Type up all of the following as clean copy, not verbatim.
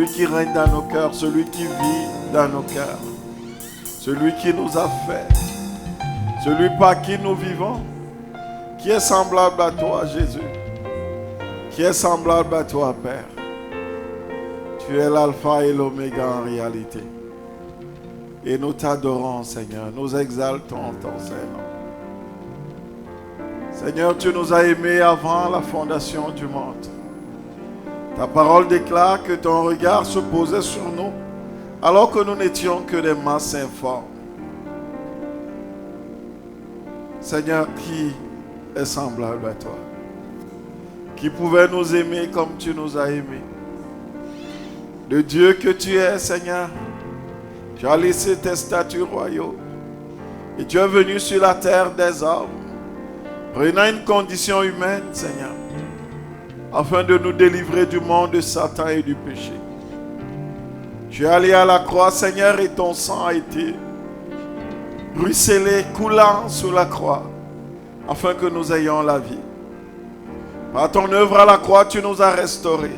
qui règne dans nos cœurs, celui qui vit dans nos cœurs, celui qui nous a fait, celui par qui nous vivons, qui est semblable à toi, Jésus, qui est semblable à toi, Père. Tu es l'alpha et l'oméga en réalité. Et nous t'adorons, Seigneur. Nous exaltons ton Seigneur. Seigneur, tu nous as aimés avant la fondation du monde. Ta parole déclare que ton regard se posait sur nous alors que nous n'étions que des masses informes. Seigneur, qui est semblable à toi? Qui pouvait nous aimer comme tu nous as aimés? Le Dieu que tu es, Seigneur, tu as laissé tes statuts royaux et tu es venu sur la terre des hommes, prenant une condition humaine, Seigneur, afin de nous délivrer du monde de Satan et du péché. Tu es allé à la croix, Seigneur, et ton sang a été ruisselé, coulant sur la croix, afin que nous ayons la vie. Par ton œuvre à la croix, tu nous as restaurés.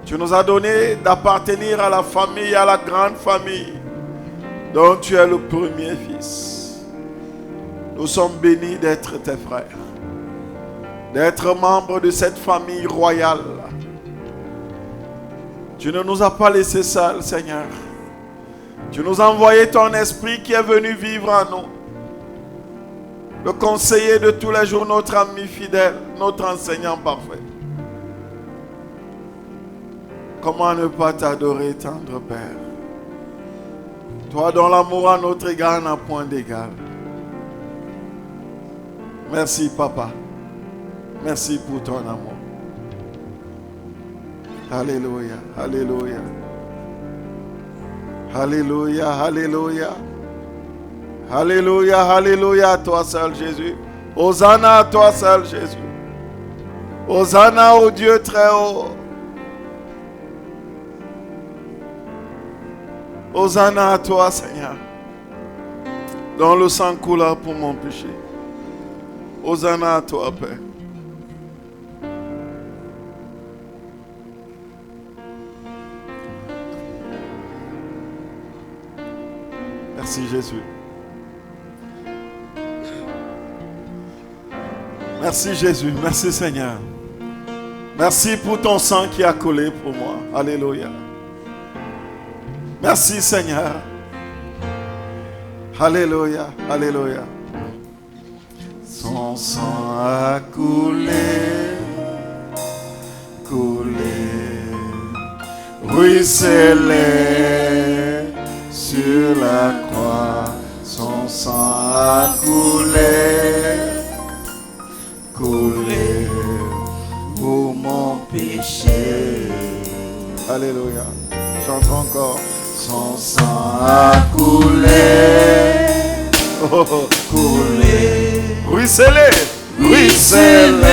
Tu nous as donné d'appartenir à la famille, à la grande famille, dont tu es le premier fils. Nous sommes bénis d'être tes frères, d'être membres de cette famille royale. Tu ne nous as pas laissés seuls, Seigneur. Tu nous as envoyé ton esprit qui est venu vivre en nous. Le conseiller de tous les jours, notre ami fidèle, notre enseignant parfait. Comment ne pas t'adorer, tendre Père? Toi dont l'amour à notre égard n'a point d'égal. Merci, Papa. Merci pour ton amour. Alléluia, alléluia. Alléluia, alléluia. Alléluia, alléluia à toi seul, Jésus. Hosanna à toi seul, Jésus. Hosanna au Dieu très haut. Hosanna à toi, Seigneur, dont le sang coula pour mon péché. Hosanna à toi, Père. Merci, Jésus. Merci, Jésus. Merci, Seigneur. Merci pour ton sang qui a coulé pour moi. Alléluia. Merci, Seigneur. Alléluia, alléluia. Son sang a coulé, coulé, ruisselé sur la croix. Son sang a coulé, coulé pour mon péché. Alléluia. Chante encore. Son sang a coulé, oh, coulé, ruisselé, ruisselé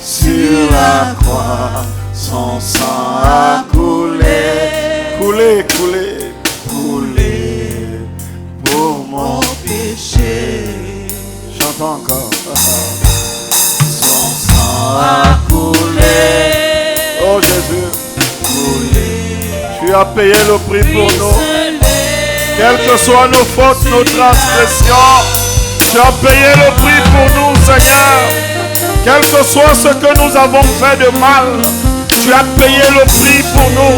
sur la croix. Son sang a coulé, coulé, coulé, coulé pour mon péché. Chante encore. Son sang a coulé, oh Jésus, coulé. Tu as payé le prix pour nous. Quelles que soient nos fautes, nos transgressions, tu as payé le prix pour nous, Seigneur. Quel que soit ce que nous avons fait de mal, tu as payé le prix pour nous.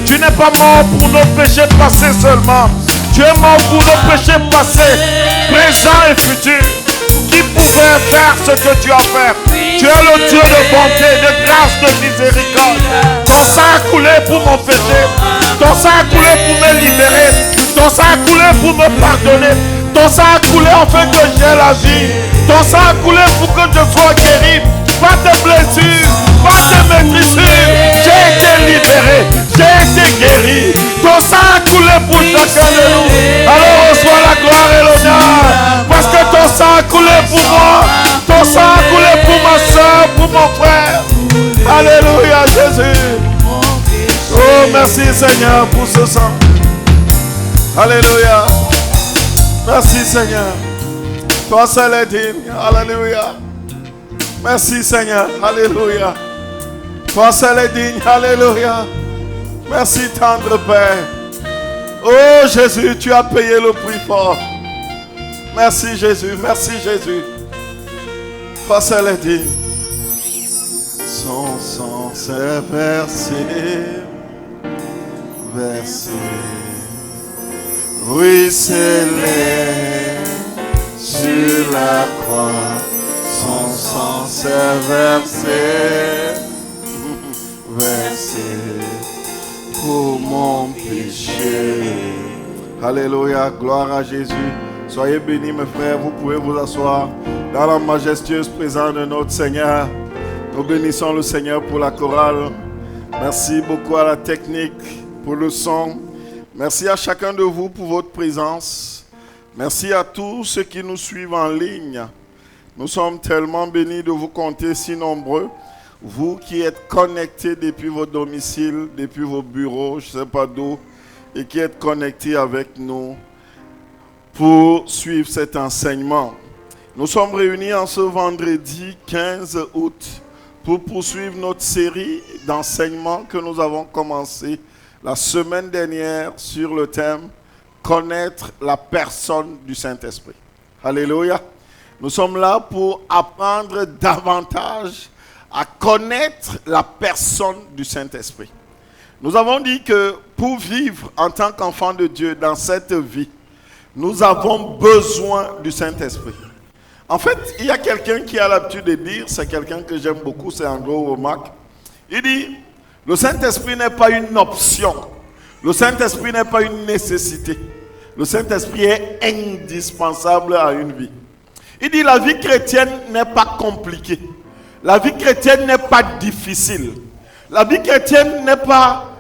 Tu n'es pas mort pour nos péchés passés seulement. Tu es mort pour nos péchés passés, présents et futurs. Qui pouvait faire ce que tu as fait? Tu es le Dieu de bonté, de grâce, de miséricorde. Ton sang a coulé pour mon péché. Ton sang a coulé pour me libérer. Ton sang a coulé pour me pardonner. Ton sang a coulé afin que j'aie la vie. Ton sang a coulé pour que je sois guéri. Pas de blessures, pas de maîtrisures. J'ai été libéré, j'ai été guéri. Ton sang a coulé pour chacun de nous. Alors reçois la gloire et l'honneur. Parce que ton sang a coulé pour moi. Ton sang a coulé pour ma soeur, pour mon frère. Alléluia, Jésus. Oh, merci Seigneur pour ce sang. Alléluia. Merci Seigneur. Toi seul est digne. Alléluia. Merci Seigneur. Alléluia. Toi seul est digne. Alléluia. Merci tendre Père. Oh Jésus, tu as payé le prix fort. Merci Jésus, merci Jésus. Toi seul est digne. Son sang s'est versé, versé. Oui, c'est sur la croix. Son sang s'est versé, versé pour mon péché. Alléluia, gloire à Jésus. Soyez bénis mes frères, vous pouvez vous asseoir dans la majestueuse présence de notre Seigneur. Nous bénissons le Seigneur pour la chorale. Merci beaucoup à la technique pour le son. Merci à chacun de vous pour votre présence. Merci à tous ceux qui nous suivent en ligne. Nous sommes tellement bénis de vous compter si nombreux. Vous qui êtes connectés depuis vos domiciles, depuis vos bureaux, je ne sais pas d'où, et qui êtes connectés avec nous pour suivre cet enseignement. Nous sommes réunis en ce vendredi 15 août pour poursuivre notre série d'enseignements que nous avons commencé la semaine dernière sur le thème « Connaître la personne du Saint-Esprit ». Alléluia. Nous sommes là pour apprendre davantage à connaître la personne du Saint-Esprit. Nous avons dit que pour vivre en tant qu'enfant de Dieu dans cette vie, nous avons besoin du Saint-Esprit. En fait, il y a quelqu'un qui a l'habitude de dire, c'est quelqu'un que j'aime beaucoup, c'est Andrew Wommack. Il dit, le Saint-Esprit n'est pas une option. Le Saint-Esprit n'est pas une nécessité. Le Saint-Esprit est indispensable à une vie. Il dit, la vie chrétienne n'est pas compliquée. La vie chrétienne n'est pas difficile. La vie chrétienne n'est pas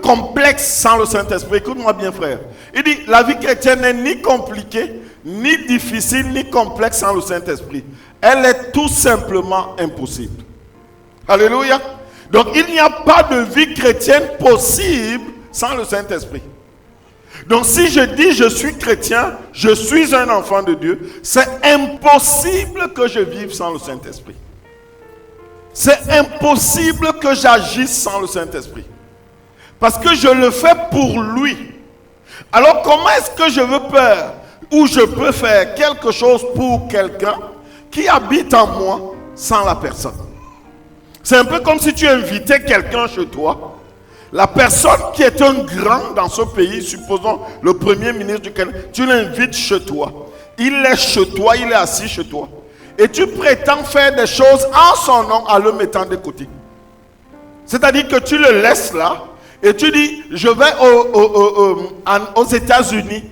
complexe sans le Saint-Esprit. Écoute-moi bien, frère. Il dit, la vie chrétienne n'est ni compliquée, ni difficile, ni complexe sans le Saint-Esprit. Elle est tout simplement impossible. Alléluia. Donc, il n'y a pas de vie chrétienne possible sans le Saint-Esprit. Donc, si je dis je suis chrétien, je suis un enfant de Dieu, c'est impossible que je vive sans le Saint-Esprit. C'est impossible que j'agisse sans le Saint-Esprit. Parce que je le fais pour lui. Alors comment est-ce que je veux faire ou je peux faire quelque chose pour quelqu'un qui habite en moi sans la personne? C'est un peu comme si tu invitais quelqu'un chez toi. La personne qui est un grand dans ce pays, supposons le premier ministre du Canada, tu l'invites chez toi. Il est chez toi, il est assis chez toi. Et tu prétends faire des choses en son nom en le mettant de côté. C'est-à-dire que tu le laisses là et tu dis, je vais aux États-Unis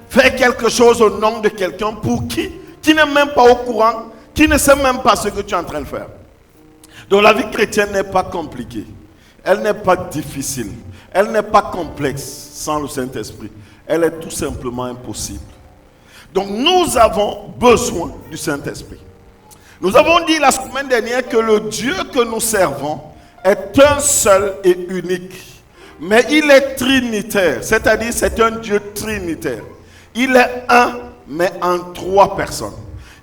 faire quelque chose au nom de quelqu'un pour qui n'est même pas au courant, qui ne sait même pas ce que tu es en train de faire. Donc la vie chrétienne n'est pas compliquée. Elle n'est pas difficile. Elle n'est pas complexe sans le Saint-Esprit. Elle est tout simplement impossible. Donc nous avons besoin du Saint-Esprit. Nous avons dit la semaine dernière que le Dieu que nous servons est un seul et unique. Mais il est trinitaire, c'est-à-dire c'est un Dieu trinitaire. Il est un, mais en trois personnes.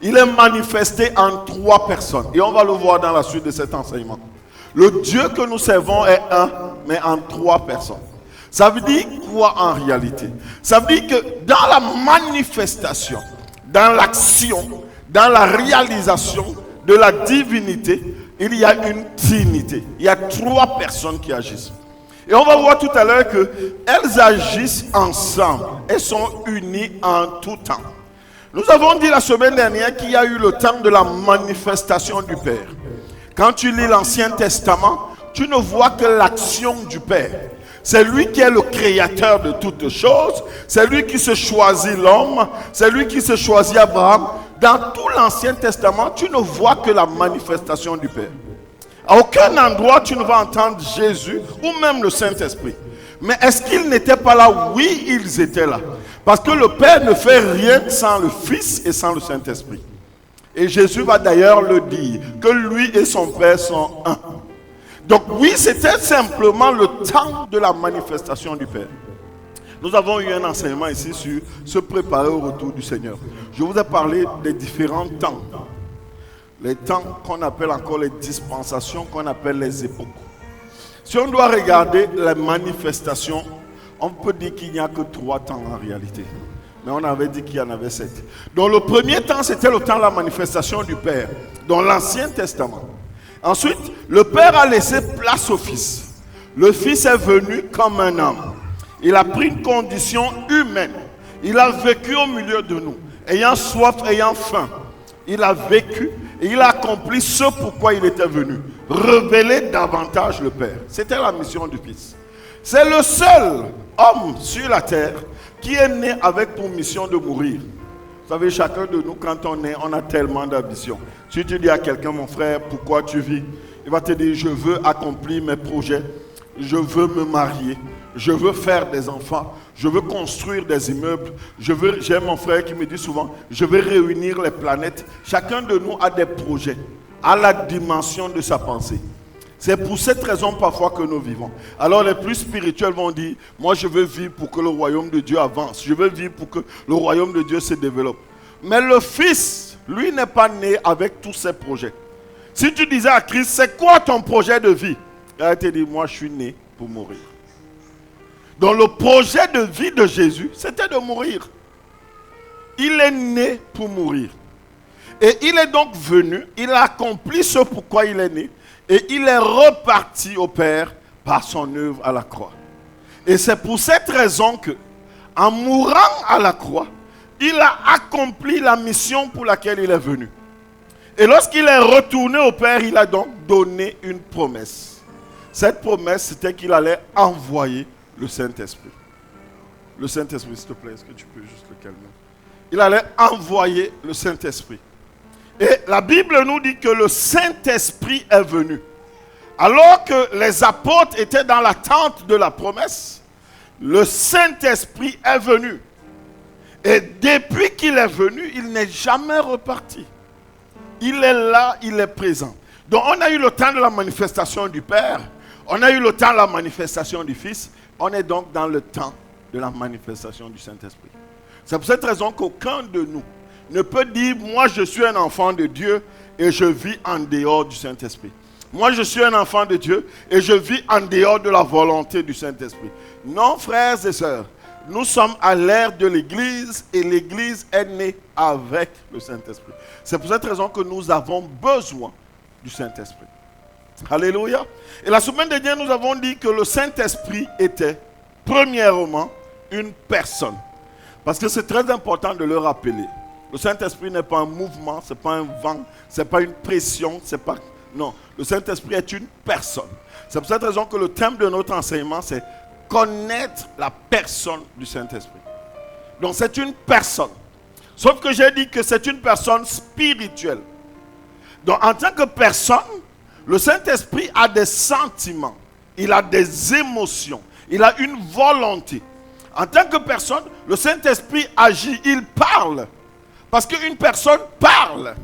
Il est manifesté en trois personnes. Et on va le voir dans la suite de cet enseignement. Le Dieu que nous servons est un, mais en trois personnes. Ça veut dire quoi en réalité? Ça veut dire que dans la manifestation, dans l'action, dans la réalisation de la divinité, il y a une trinité. Il y a trois personnes qui agissent. Et on va voir tout à l'heure qu'elles agissent ensemble. Elles sont unies en tout temps. Nous avons dit la semaine dernière qu'il y a eu le temps de la manifestation du Père. Quand tu lis l'Ancien Testament, tu ne vois que l'action du Père. C'est lui qui est le créateur de toutes choses. C'est lui qui se choisit l'homme. C'est lui qui se choisit Abraham. Dans tout l'Ancien Testament, tu ne vois que la manifestation du Père. À aucun endroit, tu ne vas entendre Jésus ou même le Saint-Esprit. Mais est-ce qu'ils n'étaient pas là? Oui, ils étaient là. Parce que le Père ne fait rien sans le Fils et sans le Saint-Esprit. Et Jésus va d'ailleurs le dire, que lui et son Père sont un. Donc oui, c'était simplement le temps de la manifestation du Père. Nous avons eu un enseignement ici sur se préparer au retour du Seigneur. Je vous ai parlé des différents temps. Les temps qu'on appelle encore les dispensations, qu'on appelle les époques. Si on doit regarder les manifestations, on peut dire qu'il n'y a que 3 temps en réalité. Mais on avait dit qu'il y en avait 7. Donc le premier temps, c'était le temps de la manifestation du Père, dans l'Ancien Testament. Ensuite, le Père a laissé place au Fils. Le Fils est venu comme un homme. Il a pris une condition humaine. Il a vécu au milieu de nous. Ayant soif, ayant faim. Il a vécu et il a accompli ce pourquoi il était venu. Révéler davantage le Père. C'était la mission du Fils. C'est le seul homme sur la terre qui est né avec pour mission de mourir. Vous savez, chacun de nous, quand on est, on a tellement d'ambition. Si tu dis à quelqu'un, mon frère, pourquoi tu vis? Il va te dire, je veux accomplir mes projets. Je veux me marier. Je veux faire des enfants. Je veux construire des immeubles. J'ai mon frère qui me dit souvent, je veux réunir les planètes. Chacun de nous a des projets à la dimension de sa pensée. C'est pour cette raison parfois que nous vivons. Alors les plus spirituels vont dire, moi je veux vivre pour que le royaume de Dieu avance. Je veux vivre pour que le royaume de Dieu se développe. Mais le Fils, lui, n'est pas né avec tous ses projets. Si tu disais à Christ, c'est quoi ton projet de vie? Il a été dit, moi je suis né pour mourir. Donc le projet de vie de Jésus, c'était de mourir. Il est né pour mourir. Et il est donc venu, il a accompli ce pourquoi il est né. Et il est reparti au Père par son œuvre à la croix. Et c'est pour cette raison que, en mourant à la croix, il a accompli la mission pour laquelle il est venu. Et lorsqu'il est retourné au Père, il a donc donné une promesse. Cette promesse, c'était qu'il allait envoyer le Saint-Esprit. Le Saint-Esprit, s'il te plaît, est-ce que tu peux juste le calmer? Il allait envoyer le Saint-Esprit. Et la Bible nous dit que le Saint-Esprit est venu. Alors que les apôtres étaient dans l'attente de la promesse, le Saint-Esprit est venu. Et depuis qu'il est venu, il n'est jamais reparti. Il est là, il est présent. Donc on a eu le temps de la manifestation du Père, on a eu le temps de la manifestation du Fils, on est donc dans le temps de la manifestation du Saint-Esprit. C'est pour cette raison qu'aucun de nous ne peut dire, moi je suis un enfant de Dieu et je vis en dehors du Saint-Esprit. Moi je suis un enfant de Dieu et je vis en dehors de la volonté du Saint-Esprit. Non, frères et sœurs, nous sommes à l'ère de l'Église et l'Église est née avec le Saint-Esprit. C'est pour cette raison que nous avons besoin du Saint-Esprit. Alléluia. Et la semaine dernière, nous avons dit que le Saint-Esprit était, premièrement, une personne. Parce que c'est très important de le rappeler. Le Saint-Esprit n'est pas un mouvement, ce n'est pas un vent, ce n'est pas une pression, c'est pas... Non, le Saint-Esprit est une personne. C'est pour cette raison que le thème de notre enseignement, c'est connaître la personne du Saint-Esprit. Donc c'est une personne. Sauf que j'ai dit que c'est une personne spirituelle. Donc en tant que personne, le Saint-Esprit a des sentiments, il a des émotions, il a une volonté. En tant que personne, le Saint-Esprit agit, il parle. Parce qu'une personne parle.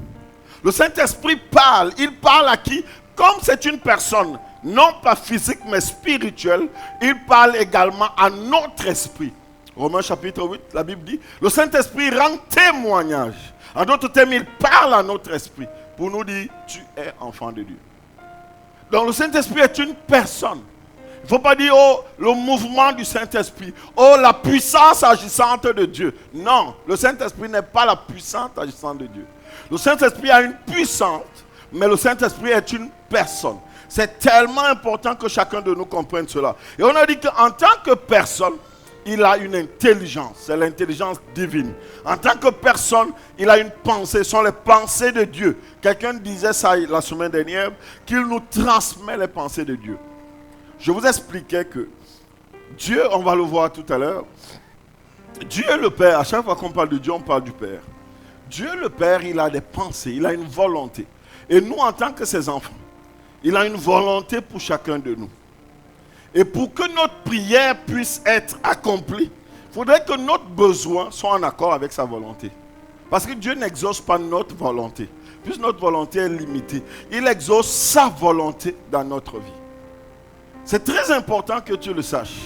Le Saint-Esprit parle. Il parle à qui? Comme c'est une personne, non pas physique, mais spirituelle, il parle également à notre esprit. Romains chapitre 8, la Bible dit, le Saint-Esprit rend témoignage. En d'autres termes, il parle à notre esprit pour nous dire, tu es enfant de Dieu. Donc le Saint-Esprit est une personne. Il ne faut pas dire, oh, le mouvement du Saint-Esprit. Oh, la puissance agissante de Dieu. Non, le Saint-Esprit n'est pas la puissance agissante de Dieu. Le Saint-Esprit a une puissance, mais le Saint-Esprit est une personne. C'est tellement important que chacun de nous comprenne cela. Et on a dit qu'en tant que personne, il a une intelligence. C'est l'intelligence divine. En tant que personne, il a une pensée. Ce sont les pensées de Dieu. Quelqu'un disait ça la semaine dernière, qu'il nous transmet les pensées de Dieu. Je vous expliquais que Dieu, on va le voir tout à l'heure, Dieu le Père, à chaque fois qu'on parle de Dieu, on parle du Père. Dieu le Père, il a des pensées, il a une volonté. Et nous, en tant que ses enfants, il a une volonté pour chacun de nous. Et pour que notre prière puisse être accomplie, il faudrait que notre besoin soit en accord avec sa volonté. Parce que Dieu n'exauce pas notre volonté. Puisque notre volonté est limitée, il exauce sa volonté dans notre vie. C'est très important que tu le saches.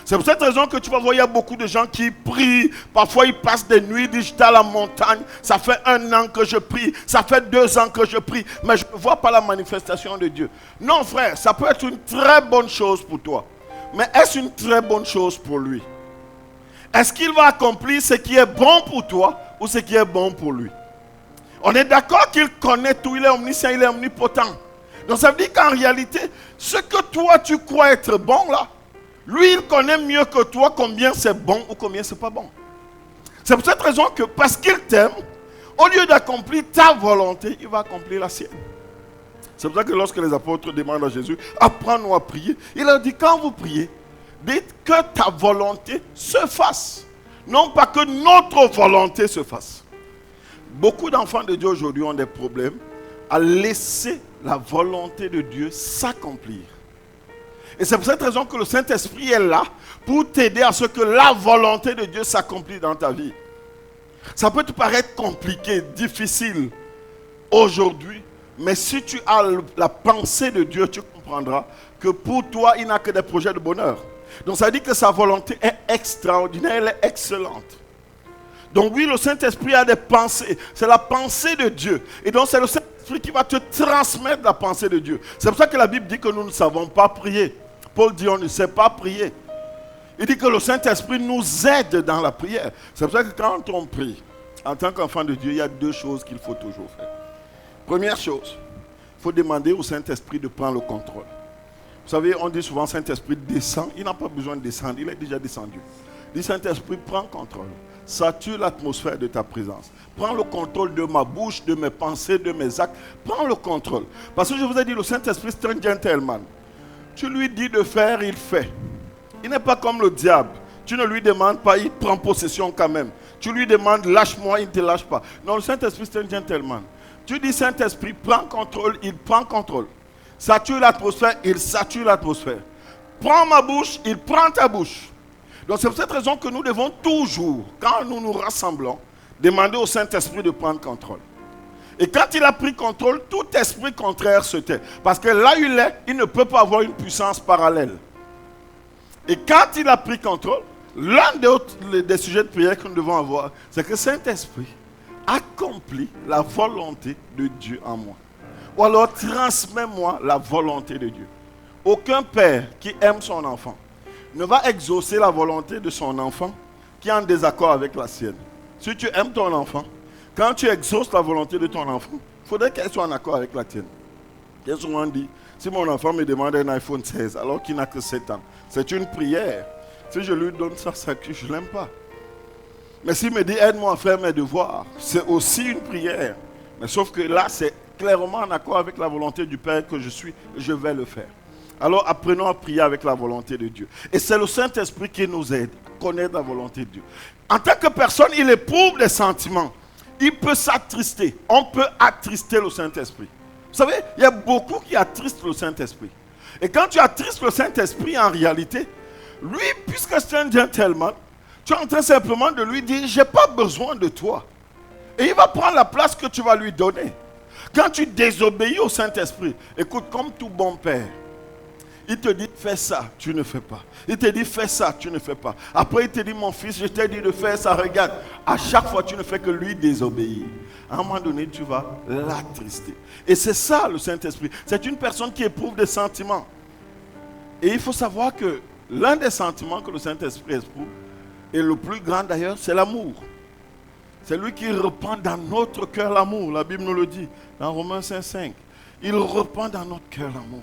C'est pour cette raison que tu vas voir, il y a beaucoup de gens qui prient. Parfois, ils passent des nuits, ils disent, j'étais à la montagne. Ça fait 1 an que je prie. Ça fait 2 ans que je prie. Mais je ne vois pas la manifestation de Dieu. Non, frère, ça peut être une très bonne chose pour toi. Mais est-ce une très bonne chose pour lui? Est-ce qu'il va accomplir ce qui est bon pour toi ou ce qui est bon pour lui? On est d'accord qu'il connaît tout. Il est omniscient, il est omnipotent. Donc ça veut dire qu'en réalité, ce que toi tu crois être bon là, lui, il connaît mieux que toi combien c'est bon ou combien c'est pas bon. C'est pour cette raison que, parce qu'il t'aime, au lieu d'accomplir ta volonté, il va accomplir la sienne. C'est pour ça que lorsque les apôtres demandent à Jésus, apprends-nous à prier, il leur dit, quand vous priez, dites que ta volonté se fasse. Non pas que notre volonté se fasse. Beaucoup d'enfants de Dieu aujourd'hui ont des problèmes à laisser la volonté de Dieu s'accomplir. Et c'est pour cette raison que le Saint-Esprit est là pour t'aider à ce que la volonté de Dieu s'accomplisse dans ta vie. Ça peut te paraître compliqué, difficile aujourd'hui, mais si tu as la pensée de Dieu, tu comprendras que pour toi, il n'a que des projets de bonheur. Donc ça dit que sa volonté est extraordinaire, elle est excellente. Donc oui, le Saint-Esprit a des pensées, c'est la pensée de Dieu. Et donc c'est le Saint-Esprit qui va te transmettre la pensée de Dieu. C'est pour ça que la Bible dit que nous ne savons pas prier. Paul dit on ne sait pas prier. Il dit que le Saint-Esprit nous aide dans la prière. C'est pour ça que quand on prie, en tant qu'enfant de Dieu, il y a 2 choses qu'il faut toujours faire. Première chose, il faut demander au Saint-Esprit de prendre le contrôle. Vous savez, on dit souvent Saint-Esprit descend. Il n'a pas besoin de descendre, il est déjà descendu. Il dit Saint-Esprit, prends contrôle. Sature l'atmosphère de ta présence. Prends le contrôle de ma bouche, de mes pensées, de mes actes. Prends le contrôle. Parce que je vous ai dit, le Saint-Esprit, c'est un gentleman. Tu lui dis de faire, il fait. Il n'est pas comme le diable. Tu ne lui demandes pas, il prend possession quand même. Tu lui demandes, lâche-moi, il ne te lâche pas. Non, le Saint-Esprit, c'est un gentleman. Tu dis, Saint-Esprit, prends contrôle, il prend contrôle. Sature l'atmosphère, il sature l'atmosphère. Prends ma bouche, il prend ta bouche. Donc c'est pour cette raison que nous devons toujours, quand nous nous rassemblons, demander au Saint-Esprit de prendre contrôle. Et quand il a pris contrôle, tout esprit contraire se tait. Parce que là où il est, il ne peut pas avoir une puissance parallèle. Et quand il a pris contrôle, l'un des sujets de prière que nous devons avoir, c'est que Saint-Esprit accomplit la volonté de Dieu en moi. Ou alors transmets-moi la volonté de Dieu. Aucun père qui aime son enfant ne va exaucer la volonté de son enfant qui est en désaccord avec la sienne. Si tu aimes ton enfant, quand tu exauces la volonté de ton enfant, il faudrait qu'elle soit en accord avec la tienne. J'ai souvent dit, si mon enfant me demande un iPhone 16 alors qu'il n'a que 7 ans, c'est une prière. Si je lui donne ça, c'est que je ne l'aime pas. Mais s'il me dit, aide-moi à faire mes devoirs, c'est aussi une prière. Mais sauf que là, c'est clairement en accord avec la volonté du Père que je suis, je vais le faire. Alors apprenons à prier avec la volonté de Dieu. Et c'est le Saint-Esprit qui nous aide à connaître la volonté de Dieu. En tant que personne, il éprouve des sentiments. Il peut s'attrister. On peut attrister le Saint-Esprit. Vous savez, il y a beaucoup qui attristent le Saint-Esprit. Et quand tu attristes le Saint-Esprit, en réalité, lui, puisque c'est un gentleman, tu es en train simplement de lui dire, je n'ai pas besoin de toi. Et il va prendre la place que tu vas lui donner. Quand tu désobéis au Saint-Esprit, écoute, comme tout bon père, il te dit, fais ça, tu ne fais pas. Il te dit, fais ça, tu ne fais pas. Après, il te dit, mon fils, je t'ai dit de faire ça, regarde. À chaque fois, tu ne fais que lui désobéir. À un moment donné, tu vas l'attrister. Et c'est ça, le Saint-Esprit. C'est une personne qui éprouve des sentiments. Et il faut savoir que l'un des sentiments que le Saint-Esprit éprouve, et le plus grand d'ailleurs, c'est l'amour. C'est lui qui reprend dans notre cœur l'amour. La Bible nous le dit, dans Romains 5:5. Il reprend dans notre cœur l'amour.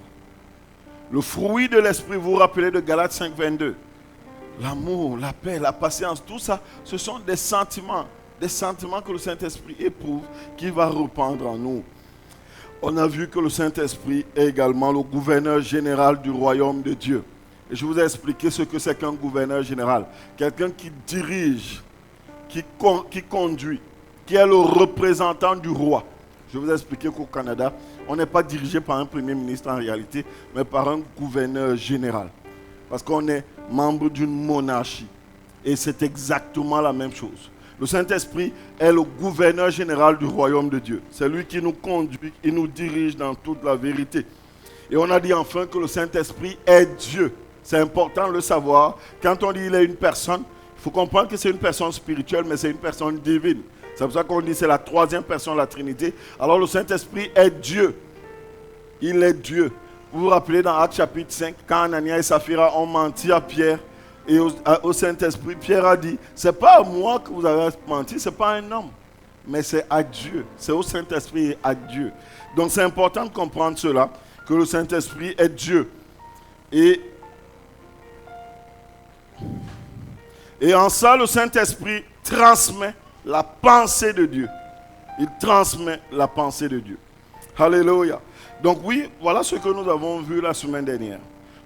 Le fruit de l'esprit, vous vous rappelez de Galates 5:22. L'amour, la paix, la patience, tout ça, ce sont des sentiments que le Saint-Esprit éprouve, qui va reprendre en nous. On a vu que le Saint-Esprit est également le gouverneur général du royaume de Dieu. Et je vous ai expliqué ce que c'est qu'un gouverneur général. Quelqu'un qui dirige, qui conduit, qui est le représentant du roi. Je vous ai expliqué qu'au Canada, on n'est pas dirigé par un premier ministre en réalité, mais par un gouverneur général. Parce qu'on est membre d'une monarchie. Et c'est exactement la même chose. Le Saint-Esprit est le gouverneur général du royaume de Dieu. C'est lui qui nous conduit, il nous dirige dans toute la vérité. Et on a dit enfin que le Saint-Esprit est Dieu. C'est important de le savoir. Quand on dit il est une personne, il faut comprendre que c'est une personne spirituelle, mais c'est une personne divine. C'est pour ça qu'on dit c'est la troisième personne de la Trinité. Alors le Saint-Esprit est Dieu. Il est Dieu. Vous vous rappelez dans Actes chapitre 5, quand Anania et Saphira ont menti à Pierre et au Saint-Esprit, Pierre a dit, c'est pas à moi que vous avez menti, c'est pas à un homme, mais c'est à Dieu. C'est au Saint-Esprit et à Dieu. Donc c'est important de comprendre cela, que le Saint-Esprit est Dieu. Et en ça, le Saint-Esprit transmet la pensée de Dieu. Il transmet la pensée de Dieu. Alléluia. Donc oui, voilà ce que nous avons vu la semaine dernière.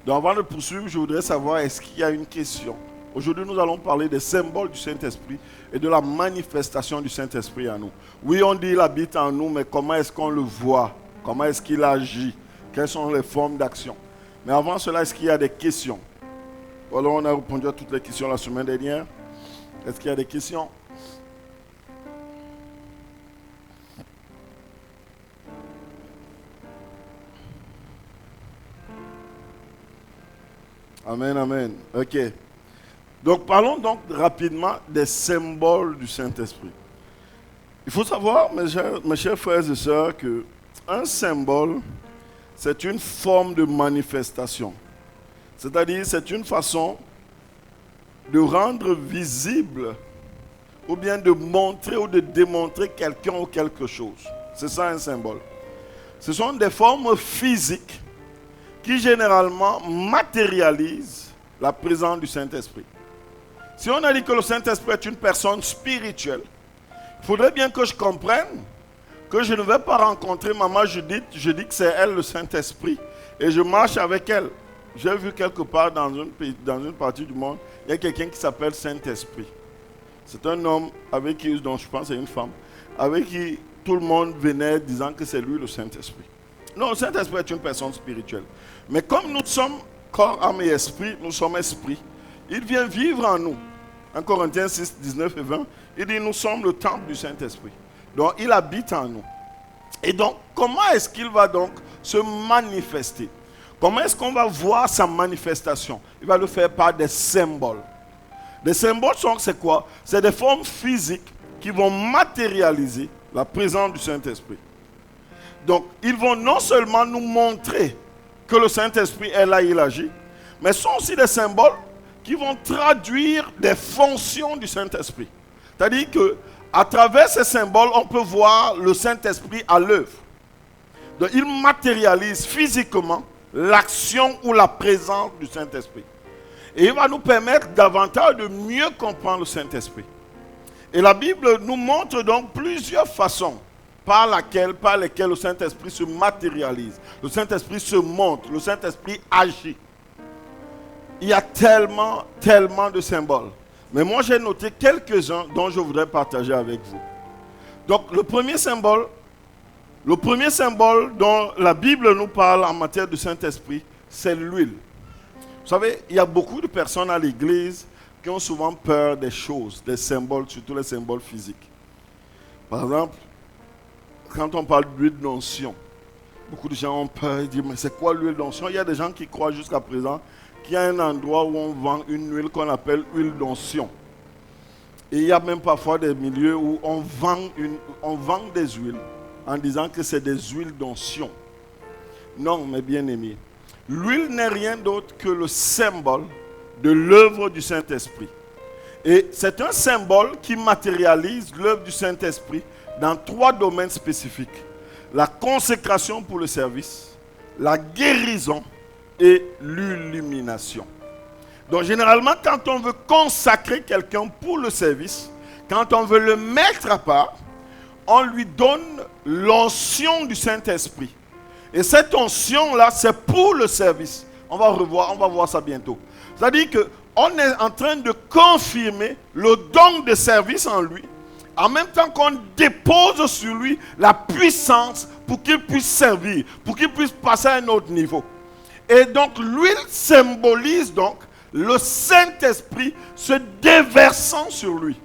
Donc avant de poursuivre, je voudrais savoir, est-ce qu'il y a une question? Aujourd'hui, nous allons parler des symboles du Saint-Esprit et de la manifestation du Saint-Esprit en nous. Oui, on dit qu'il habite en nous, mais comment est-ce qu'on le voit? Comment est-ce qu'il agit? Quelles sont les formes d'action? Mais avant cela, est-ce qu'il y a des questions? Voilà, on a répondu à toutes les questions la semaine dernière. Est-ce qu'il y a des questions? Amen, amen. Ok. Donc, parlons donc rapidement des symboles du Saint-Esprit. Il faut savoir, mes chers frères et sœurs, qu'un symbole, c'est une forme de manifestation. C'est-à-dire, c'est une façon de rendre visible ou bien de montrer ou de démontrer quelqu'un ou quelque chose. C'est ça un symbole. Ce sont des formes physiques qui généralement matérialisent la présence du Saint-Esprit. Si on a dit que le Saint-Esprit est une personne spirituelle, il faudrait bien que je comprenne que je ne vais pas rencontrer Maman Judith, je dis que c'est elle le Saint-Esprit, et je marche avec elle. J'ai vu quelque part dans une partie du monde, il y a quelqu'un qui s'appelle Saint-Esprit. C'est un homme avec qui, dont je pense c'est une femme, avec qui tout le monde venait disant que c'est lui le Saint-Esprit. Non, le Saint-Esprit est une personne spirituelle. Mais comme nous sommes corps, âme et esprit, nous sommes esprit, il vient vivre en nous. En Corinthiens 6, 19 et 20, il dit nous sommes le temple du Saint-Esprit. Donc il habite en nous. Et donc, comment est-ce qu'il va donc se manifester? Comment est-ce qu'on va voir sa manifestation? Il va le faire par des symboles. Les symboles c'est quoi? C'est des formes physiques qui vont matérialiser la présence du Saint-Esprit. Donc, ils vont non seulement nous montrer que le Saint-Esprit est là, il agit, mais sont aussi des symboles qui vont traduire des fonctions du Saint-Esprit. C'est-à-dire qu'à travers ces symboles, on peut voir le Saint-Esprit à l'œuvre. Donc, il matérialise physiquement l'action ou la présence du Saint-Esprit. Et il va nous permettre davantage de mieux comprendre le Saint-Esprit. Et la Bible nous montre donc plusieurs façons par lesquelles le Saint-Esprit se matérialise. Le Saint-Esprit se montre, le Saint-Esprit agit. Il y a tellement de symboles. Mais moi, j'ai noté quelques-uns dont je voudrais partager avec vous. Donc, le premier symbole dont la Bible nous parle en matière de Saint-Esprit, c'est l'huile. Vous savez, il y a beaucoup de personnes à l'église qui ont souvent peur des choses, des symboles, surtout les symboles physiques. Par exemple, quand on parle d'huile d'onction, beaucoup de gens ont peur, ils disent, mais c'est quoi l'huile d'onction? Il y a des gens qui croient jusqu'à présent qu'il y a un endroit où on vend une huile qu'on appelle huile d'onction. Et il y a même parfois des milieux où on vend des huiles en disant que c'est des huiles d'onction. Non, mes bien-aimés, l'huile n'est rien d'autre que le symbole de l'œuvre du Saint-Esprit. Et c'est un symbole qui matérialise l'œuvre du Saint-Esprit dans 3 domaines spécifiques. La consécration pour le service, la guérison et l'illumination. Donc généralement, quand on veut consacrer quelqu'un pour le service, quand on veut le mettre à part, on lui donne l'onction du Saint-Esprit. Et cette onction-là, c'est pour le service. On va voir ça bientôt. C'est-à-dire qu'on est en train de confirmer le don de service en lui, en même temps qu'on dépose sur lui la puissance pour qu'il puisse servir, pour qu'il puisse passer à un autre niveau. Et donc l'huile symbolise donc le Saint-Esprit se déversant sur lui.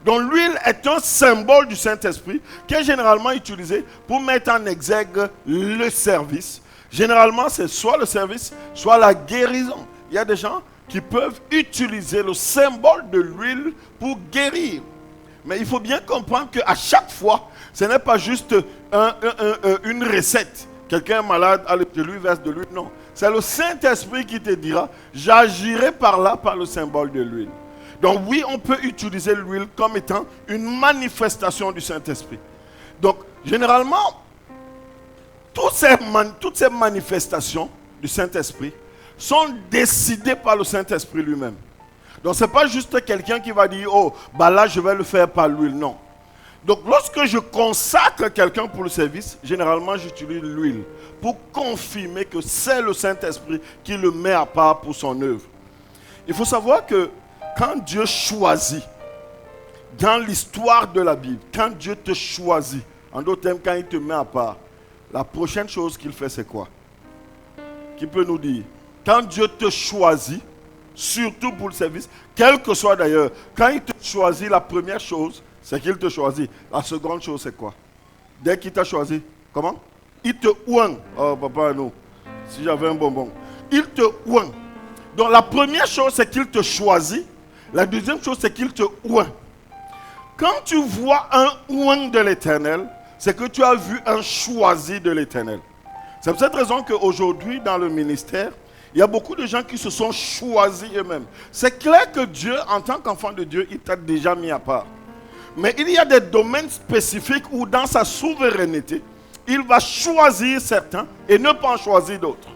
Donc l'huile est un symbole du Saint-Esprit qui est généralement utilisé pour mettre en exergue le service. Généralement, c'est soit le service, soit la guérison. il y a des gens qui peuvent utiliser le symbole de l'huile pour guérir. Mais il faut bien comprendre qu'à chaque fois, ce n'est pas juste une recette. Quelqu'un est malade, allez, je lui verse de l'huile. Non, c'est le Saint-Esprit qui te dira, j'agirai par là, par le symbole de l'huile. Donc oui, on peut utiliser l'huile comme étant une manifestation du Saint-Esprit. Donc, généralement, toutes ces manifestations du Saint-Esprit sont décidées par le Saint-Esprit lui-même. Donc, ce n'est pas juste quelqu'un qui va dire, oh, bah là, je vais le faire par l'huile. Non. Donc, lorsque je consacre quelqu'un pour le service, généralement, j'utilise l'huile pour confirmer que c'est le Saint-Esprit qui le met à part pour son œuvre. Il faut savoir que quand Dieu choisit, dans l'histoire de la Bible, quand Dieu te choisit, en d'autres termes, quand il te met à part, la prochaine chose qu'il fait, c'est quoi? Qui peut nous dire? Quand Dieu te choisit, surtout pour le service, quel que soit d'ailleurs, quand il te choisit, la première chose, c'est qu'il te choisit. La seconde chose, c'est quoi? Dès qu'il t'a choisi, comment? Il te ouin. Oh, papa, non. Si j'avais un bonbon. Il te ouin. Donc, la première chose, c'est qu'il te choisit. La deuxième chose, c'est qu'il te ouin. Quand tu vois un ouin de l'Éternel, c'est que tu as vu un choisi de l'Éternel. C'est pour cette raison qu'aujourd'hui, dans le ministère, il y a beaucoup de gens qui se sont choisis eux-mêmes. C'est clair que Dieu, en tant qu'enfant de Dieu, il t'a déjà mis à part. Mais il y a des domaines spécifiques où, dans sa souveraineté, il va choisir certains et ne pas en choisir d'autres.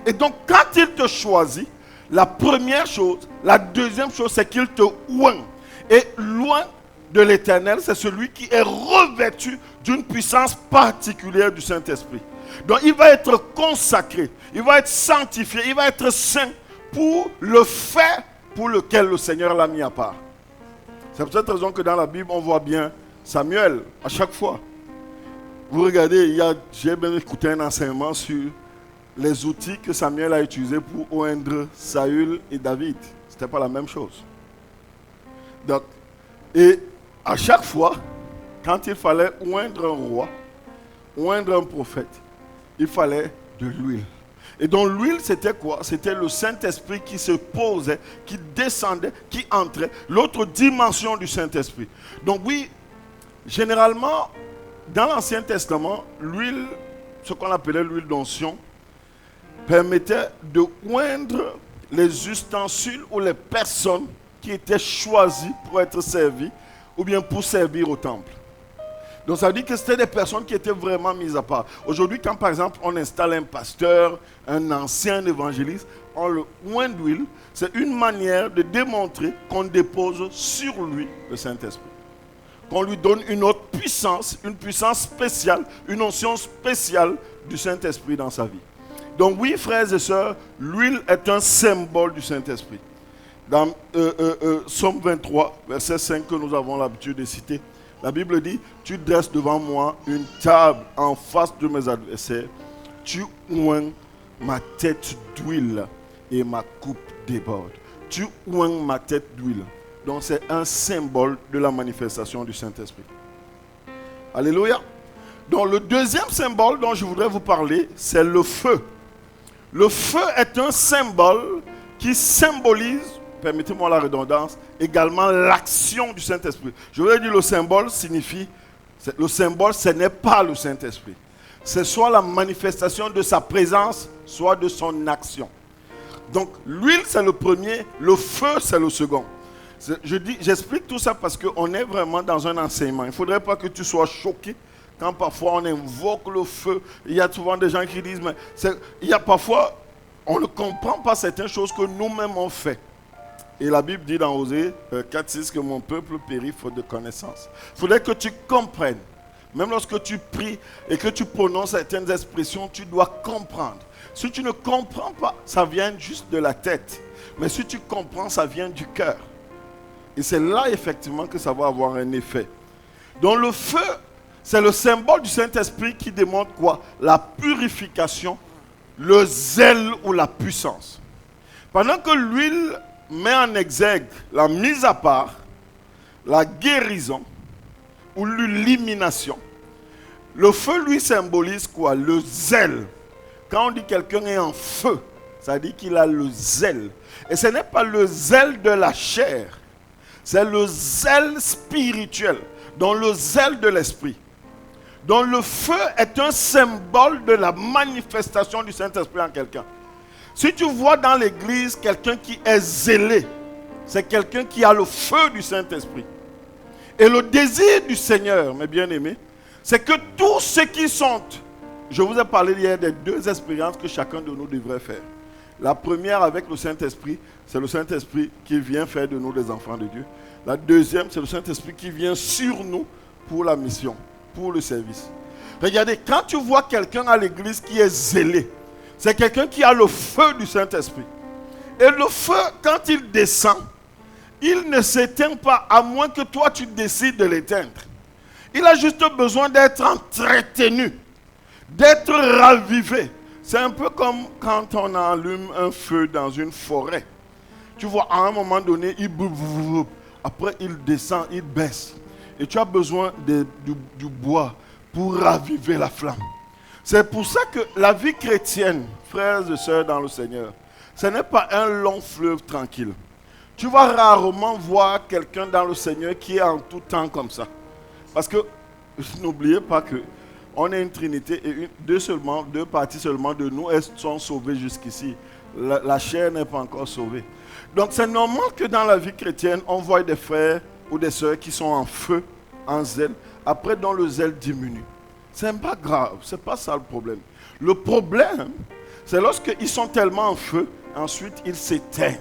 Et donc, quand il te choisit, la première chose, la deuxième chose, c'est qu'il te oint. Et loin de l'Éternel, c'est celui qui est revêtu d'une puissance particulière du Saint-Esprit. Donc, il va être consacré, il va être sanctifié, il va être saint pour le fait pour lequel le Seigneur l'a mis à part. C'est pour cette raison que dans la Bible, on voit bien Samuel à chaque fois. Vous regardez, j'ai même écouté un enseignement sur les outils que Samuel a utilisés pour oindre Saül et David. Ce n'était pas la même chose. Donc, et à chaque fois, quand il fallait oindre un roi, oindre un prophète, il fallait de l'huile. Et donc l'huile, c'était quoi? C'était le Saint-Esprit qui se posait, qui descendait, qui entrait. L'autre dimension du Saint-Esprit. Donc oui, généralement, dans l'Ancien Testament, l'huile, ce qu'on appelait l'huile d'onction, permettait de oindre les ustensiles ou les personnes qui étaient choisies pour être servies ou bien pour servir au temple. Donc ça veut dire que c'était des personnes qui étaient vraiment mises à part. Aujourd'hui, quand par exemple on installe un pasteur, un ancien évangéliste, on le oint d'huile, c'est une manière de démontrer qu'on dépose sur lui le Saint-Esprit. Qu'on lui donne une autre puissance, une puissance spéciale, une onction spéciale du Saint-Esprit dans sa vie. Donc oui, frères et sœurs, l'huile est un symbole du Saint-Esprit. Dans Psaume 23, verset 5 que nous avons l'habitude de citer, la Bible dit, tu dresses devant moi une table en face de mes adversaires, tu oins ma tête d'huile et ma coupe déborde. Tu oins ma tête d'huile. Donc c'est un symbole de la manifestation du Saint-Esprit. Alléluia. Donc le deuxième symbole dont je voudrais vous parler, c'est le feu. Le feu est un symbole qui symbolise, permettez-moi la redondance, également l'action du Saint-Esprit. Je voudrais dire le symbole signifie, le symbole ce n'est pas le Saint-Esprit. C'est soit la manifestation de sa présence, soit de son action. Donc l'huile c'est le premier, le feu c'est le second. J'explique tout ça parce qu'on est vraiment dans un enseignement. Il ne faudrait pas que tu sois choqué quand parfois on invoque le feu. Il y a souvent des gens qui disent, mais il y a parfois, on ne comprend pas certaines choses que nous-mêmes on fait. Et la Bible dit dans Osée 4:6 que mon peuple périt faute de connaissance. Il faudrait que tu comprennes. Même lorsque tu pries et que tu prononces certaines expressions, tu dois comprendre. Si tu ne comprends pas, ça vient juste de la tête. Mais si tu comprends, ça vient du cœur. Et c'est là effectivement que ça va avoir un effet. Donc le feu, c'est le symbole du Saint-Esprit qui démontre quoi? La purification, le zèle ou la puissance. Pendant que l'huile met en exergue la mise à part, la guérison ou l'illumination, le feu lui symbolise quoi? Le zèle. Quand on dit quelqu'un est en feu, Ça dit qu'il a le zèle. Et ce n'est pas le zèle de la chair. C'est le zèle spirituel. Donc le zèle de l'esprit. Donc le feu est un symbole de la manifestation du Saint-Esprit en quelqu'un. Si tu vois dans l'église quelqu'un qui est zélé, c'est quelqu'un qui a le feu du Saint-Esprit. Et le désir du Seigneur, mes bien-aimés, c'est que tous ceux qui sont... Je vous ai parlé hier des 2 expériences que chacun de nous devrait faire. La première avec le Saint-Esprit, c'est le Saint-Esprit qui vient faire de nous des enfants de Dieu. La deuxième, c'est le Saint-Esprit qui vient sur nous pour la mission, pour le service. Regardez, quand tu vois quelqu'un à l'église qui est zélé, c'est quelqu'un qui a le feu du Saint-Esprit. Et le feu, quand il descend, il ne s'éteint pas à moins que toi tu décides de l'éteindre. Il a juste besoin d'être entretenu, d'être ravivé. C'est un peu comme quand on allume un feu dans une forêt. Tu vois, à un moment donné, il boum, après il descend, il baisse. Et tu as besoin du bois pour raviver la flamme. C'est pour ça que la vie chrétienne, frères et sœurs dans le Seigneur, ce n'est pas un long fleuve tranquille. Tu vas rarement voir quelqu'un dans le Seigneur qui est en tout temps comme ça. Parce que, n'oubliez pas que on est une trinité et deux parties seulement de nous sont sauvées jusqu'ici. La chair n'est pas encore sauvée. Donc c'est normal que dans la vie chrétienne, on voit des frères ou des sœurs qui sont en feu, en zèle, après dont le zèle diminue. Ce n'est pas grave, ce n'est pas ça le problème. Le problème, c'est lorsqu'ils sont tellement en feu, ensuite ils s'éteignent.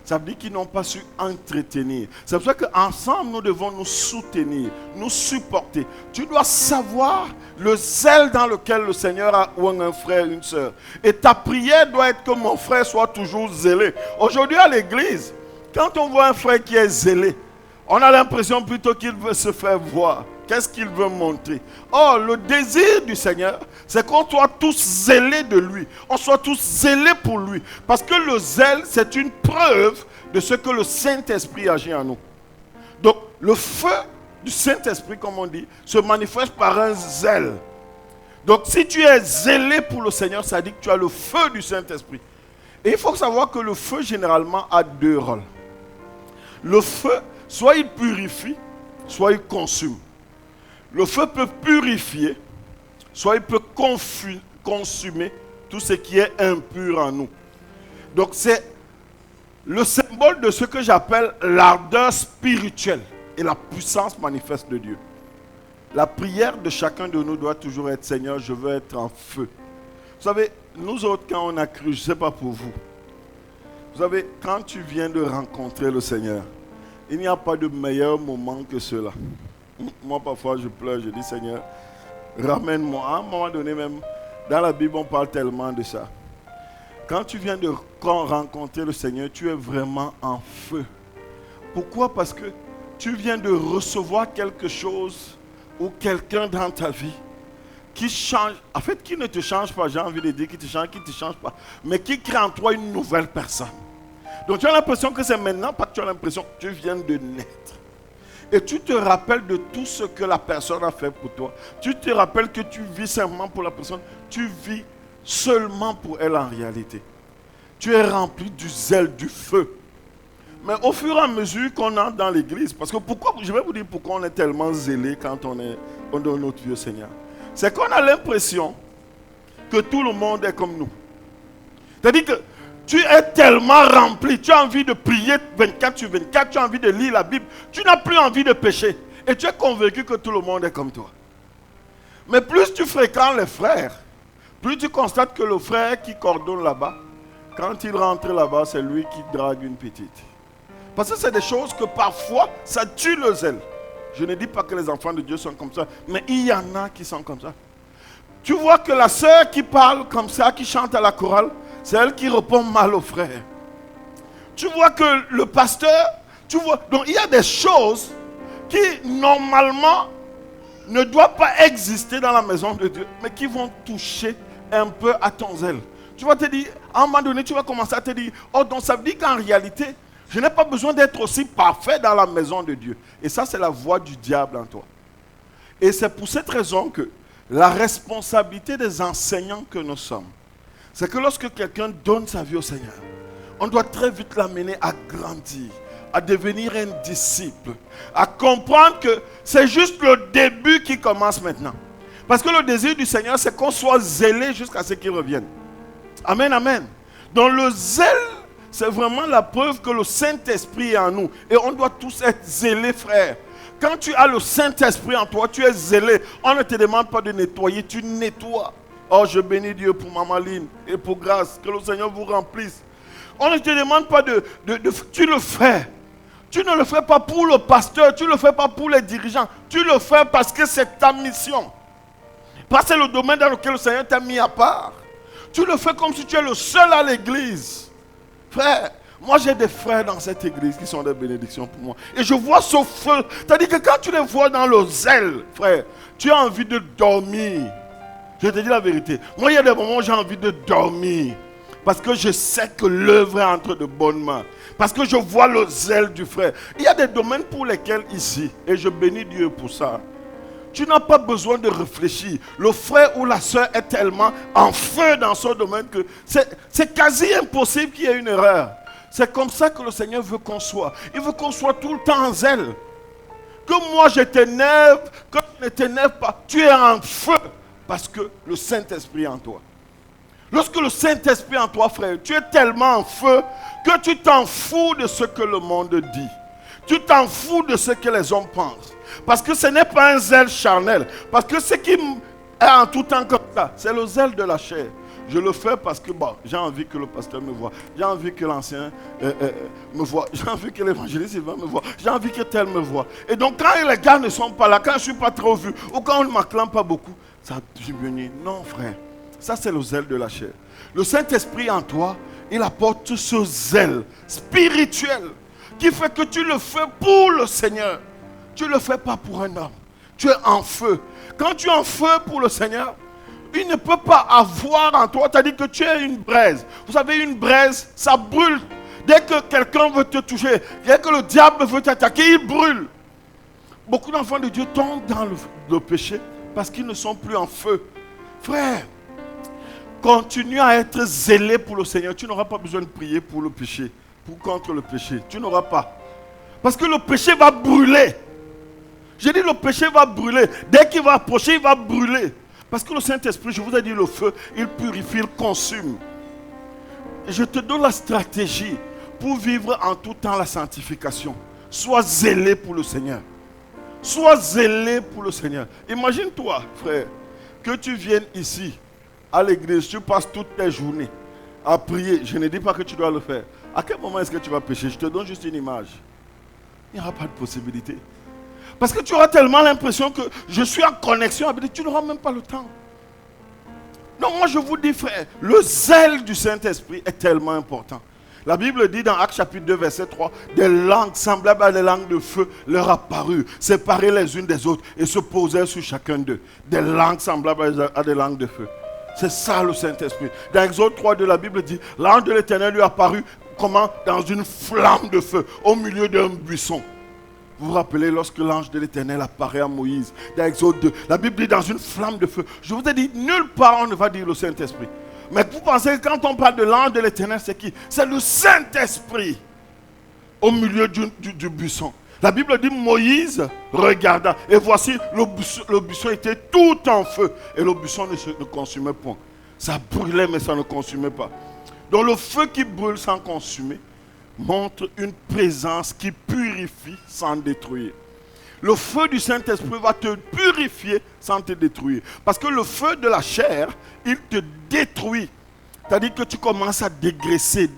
Ça veut dire qu'ils n'ont pas su entretenir. C'est pour ça qu'ensemble, nous devons nous soutenir, nous supporter. Tu dois savoir le zèle dans lequel le Seigneur a ou un frère, une sœur. Et ta prière doit être que mon frère soit toujours zélé. Aujourd'hui à l'église, quand on voit un frère qui est zélé, on a l'impression plutôt qu'il veut se faire voir. Qu'est-ce qu'il veut montrer? Or, le désir du Seigneur, c'est qu'on soit tous zélés de lui. On soit tous zélés pour lui. Parce que le zèle, c'est une preuve de ce que le Saint-Esprit agit en nous. Donc, le feu du Saint-Esprit, comme on dit, se manifeste par un zèle. Donc, si tu es zélé pour le Seigneur, ça dit que tu as le feu du Saint-Esprit. Et il faut savoir que le feu, généralement, a 2 rôles. Le feu, soit il purifie, soit il consume. Le feu peut purifier, soit il peut consumer tout ce qui est impur en nous. Donc c'est le symbole de ce que j'appelle l'ardeur spirituelle et la puissance manifeste de Dieu. La prière de chacun de nous doit toujours être: Seigneur, je veux être en feu. Vous savez, nous autres, quand on a cru, je ne sais pas pour vous. Vous savez, quand tu viens de rencontrer le Seigneur, il n'y a pas de meilleur moment que cela. Moi, parfois, je pleure, je dis: Seigneur, ramène-moi. À un moment donné, même, dans la Bible, on parle tellement de ça. Quand tu viens de rencontrer le Seigneur, tu es vraiment en feu. Pourquoi? Parce que tu viens de recevoir quelque chose ou quelqu'un dans ta vie qui change, en fait, qui ne te change pas, j'ai envie de dire, qui ne te change pas, mais qui crée en toi une nouvelle personne. Donc, tu as l'impression que c'est maintenant, pas que tu as l'impression que tu viens de naître. Et tu te rappelles de tout ce que la personne a fait pour toi. Tu te rappelles que tu vis simplement pour la personne. Tu vis seulement pour elle en réalité. Tu es rempli du zèle, du feu. Mais au fur et à mesure qu'on entre dans l'église, parce que pourquoi, je vais vous dire pourquoi on est tellement zélé quand on est dans notre vieux Seigneur. C'est qu'on a l'impression que tout le monde est comme nous. C'est-à-dire que tu es tellement rempli, tu as envie de prier 24 sur 24, tu as envie de lire la Bible, tu n'as plus envie de pécher. Et tu es convaincu que tout le monde est comme toi. Mais plus tu fréquentes les frères, plus tu constates que le frère qui coordonne là-bas, quand il rentre là-bas, c'est lui qui drague une petite. Parce que c'est des choses que parfois, ça tue le zèle. Je ne dis pas que les enfants de Dieu sont comme ça, mais il y en a qui sont comme ça. Tu vois que la sœur qui parle comme ça, qui chante à la chorale, c'est elle qui répond mal aux frères. Tu vois que le pasteur, tu vois, donc il y a des choses qui normalement ne doivent pas exister dans la maison de Dieu, mais qui vont toucher un peu à ton zèle. Tu vas te dire, à un moment donné, tu vas commencer à te dire, oh donc ça veut dire qu'en réalité, je n'ai pas besoin d'être aussi parfait dans la maison de Dieu. Et ça, c'est la voix du diable en toi. Et c'est pour cette raison que la responsabilité des enseignants que nous sommes, c'est que lorsque quelqu'un donne sa vie au Seigneur, on doit très vite l'amener à grandir, à devenir un disciple, à comprendre que c'est juste le début qui commence maintenant. Parce que le désir du Seigneur, c'est qu'on soit zélé jusqu'à ce qu'il revienne. Amen, amen. Donc le zèle, c'est vraiment la preuve que le Saint-Esprit est en nous. Et on doit tous être zélés, frère. Quand tu as le Saint-Esprit en toi, tu es zélé. On ne te demande pas de nettoyer, tu nettoies. Oh, je bénis Dieu pour Maman Line et pour grâce. Que le Seigneur vous remplisse. On ne te demande pas tu le fais. Tu ne le fais pas pour le pasteur, tu ne le fais pas pour les dirigeants. Tu le fais parce que c'est ta mission. Parce que c'est le domaine dans lequel le Seigneur t'a mis à part. Tu le fais comme si tu es le seul à l'église. Frère, moi j'ai des frères dans cette église qui sont des bénédictions pour moi. Et je vois ce feu. C'est-à-dire que quand tu les vois dans le zèle, frère, tu as envie de dormir. Je te dis la vérité. Moi, il y a des moments où j'ai envie de dormir. Parce que je sais que l'œuvre est entre de bonnes mains. Parce que je vois le zèle du frère. Il y a des domaines pour lesquels ici, et je bénis Dieu pour ça, tu n'as pas besoin de réfléchir. Le frère ou la soeur est tellement en feu dans ce domaine que c'est quasi impossible qu'il y ait une erreur. C'est comme ça que le Seigneur veut qu'on soit. Il veut qu'on soit tout le temps en zèle. Que moi je t'énerve, que tu ne t'énerves pas. Tu es en feu parce que le Saint-Esprit est en toi. Lorsque le Saint-Esprit est en toi, frère, tu es tellement en feu que tu t'en fous de ce que le monde dit. Tu t'en fous de ce que les hommes pensent. Parce que ce n'est pas un zèle charnel. Parce que ce qui est en tout temps comme ça, c'est le zèle de la chair. Je le fais parce que j'ai envie que le pasteur me voie. J'ai envie que l'ancien me voie. J'ai envie que l'évangéliste me voie. J'ai envie que tel me voie. Et donc quand les gars ne sont pas là, quand je ne suis pas trop vu, ou quand on ne m'acclame pas beaucoup, ça diminue. Non, frère. Ça, c'est le zèle de la chair. Le Saint-Esprit en toi, il apporte ce zèle spirituel qui fait que tu le fais pour le Seigneur. Tu ne le fais pas pour un homme. Tu es en feu. Quand tu es en feu pour le Seigneur, il ne peut pas avoir en toi, c'est-à-dire que tu es une braise. Vous savez, une braise, ça brûle. Dès que quelqu'un veut te toucher, dès que le diable veut t'attaquer, il brûle. Beaucoup d'enfants de Dieu tombent dans le péché parce qu'ils ne sont plus en feu. Frère, continue à être zélé pour le Seigneur. Tu n'auras pas besoin de prier pour le péché, contre le péché. Tu n'auras pas. Parce que le péché va brûler. J'ai dit le péché va brûler. Dès qu'il va approcher, il va brûler. Parce que le Saint-Esprit, je vous ai dit, le feu, il purifie, il consume. Et je te donne la stratégie pour vivre en tout temps la sanctification. Sois zélé pour le Seigneur. Sois zélé pour le Seigneur. Imagine-toi, frère, que tu viennes ici, à l'église, tu passes toutes tes journées à prier. Je ne dis pas que tu dois le faire. À quel moment est-ce que tu vas pécher? Je te donne juste une image. Il n'y aura pas de possibilité. Parce que tu auras tellement l'impression que je suis en connexion avec Dieu, tu n'auras même pas le temps. Non, moi je vous dis, frère, le zèle du Saint-Esprit est tellement important. La Bible dit dans Actes chapitre 2, verset 3, des langues semblables à des langues de feu leur apparurent, séparées les unes des autres et se posèrent sur chacun d'eux. Des langues semblables à des langues de feu. C'est ça le Saint-Esprit. Dans Exode 3, la Bible dit, l'ange de l'Éternel lui apparut comment? Dans une flamme de feu, au milieu d'un buisson. Vous vous rappelez lorsque l'ange de l'Éternel apparaît à Moïse, dans Exode 2, la Bible dit dans une flamme de feu. Je vous ai dit, nulle part on ne va dire le Saint-Esprit. Mais vous pensez que quand on parle de l'ange de l'Éternel, c'est qui? C'est le Saint-Esprit au milieu du buisson. La Bible dit Moïse regarda et voici le buisson était tout en feu et le buisson ne consumait point. Ça brûlait mais ça ne consumait pas. Donc le feu qui brûle sans consumer montre une présence qui purifie sans détruire. Le feu du Saint-Esprit va te purifier sans te détruire. Parce que le feu de la chair, il te détruit. C'est-à-dire que tu commences à dégraisser.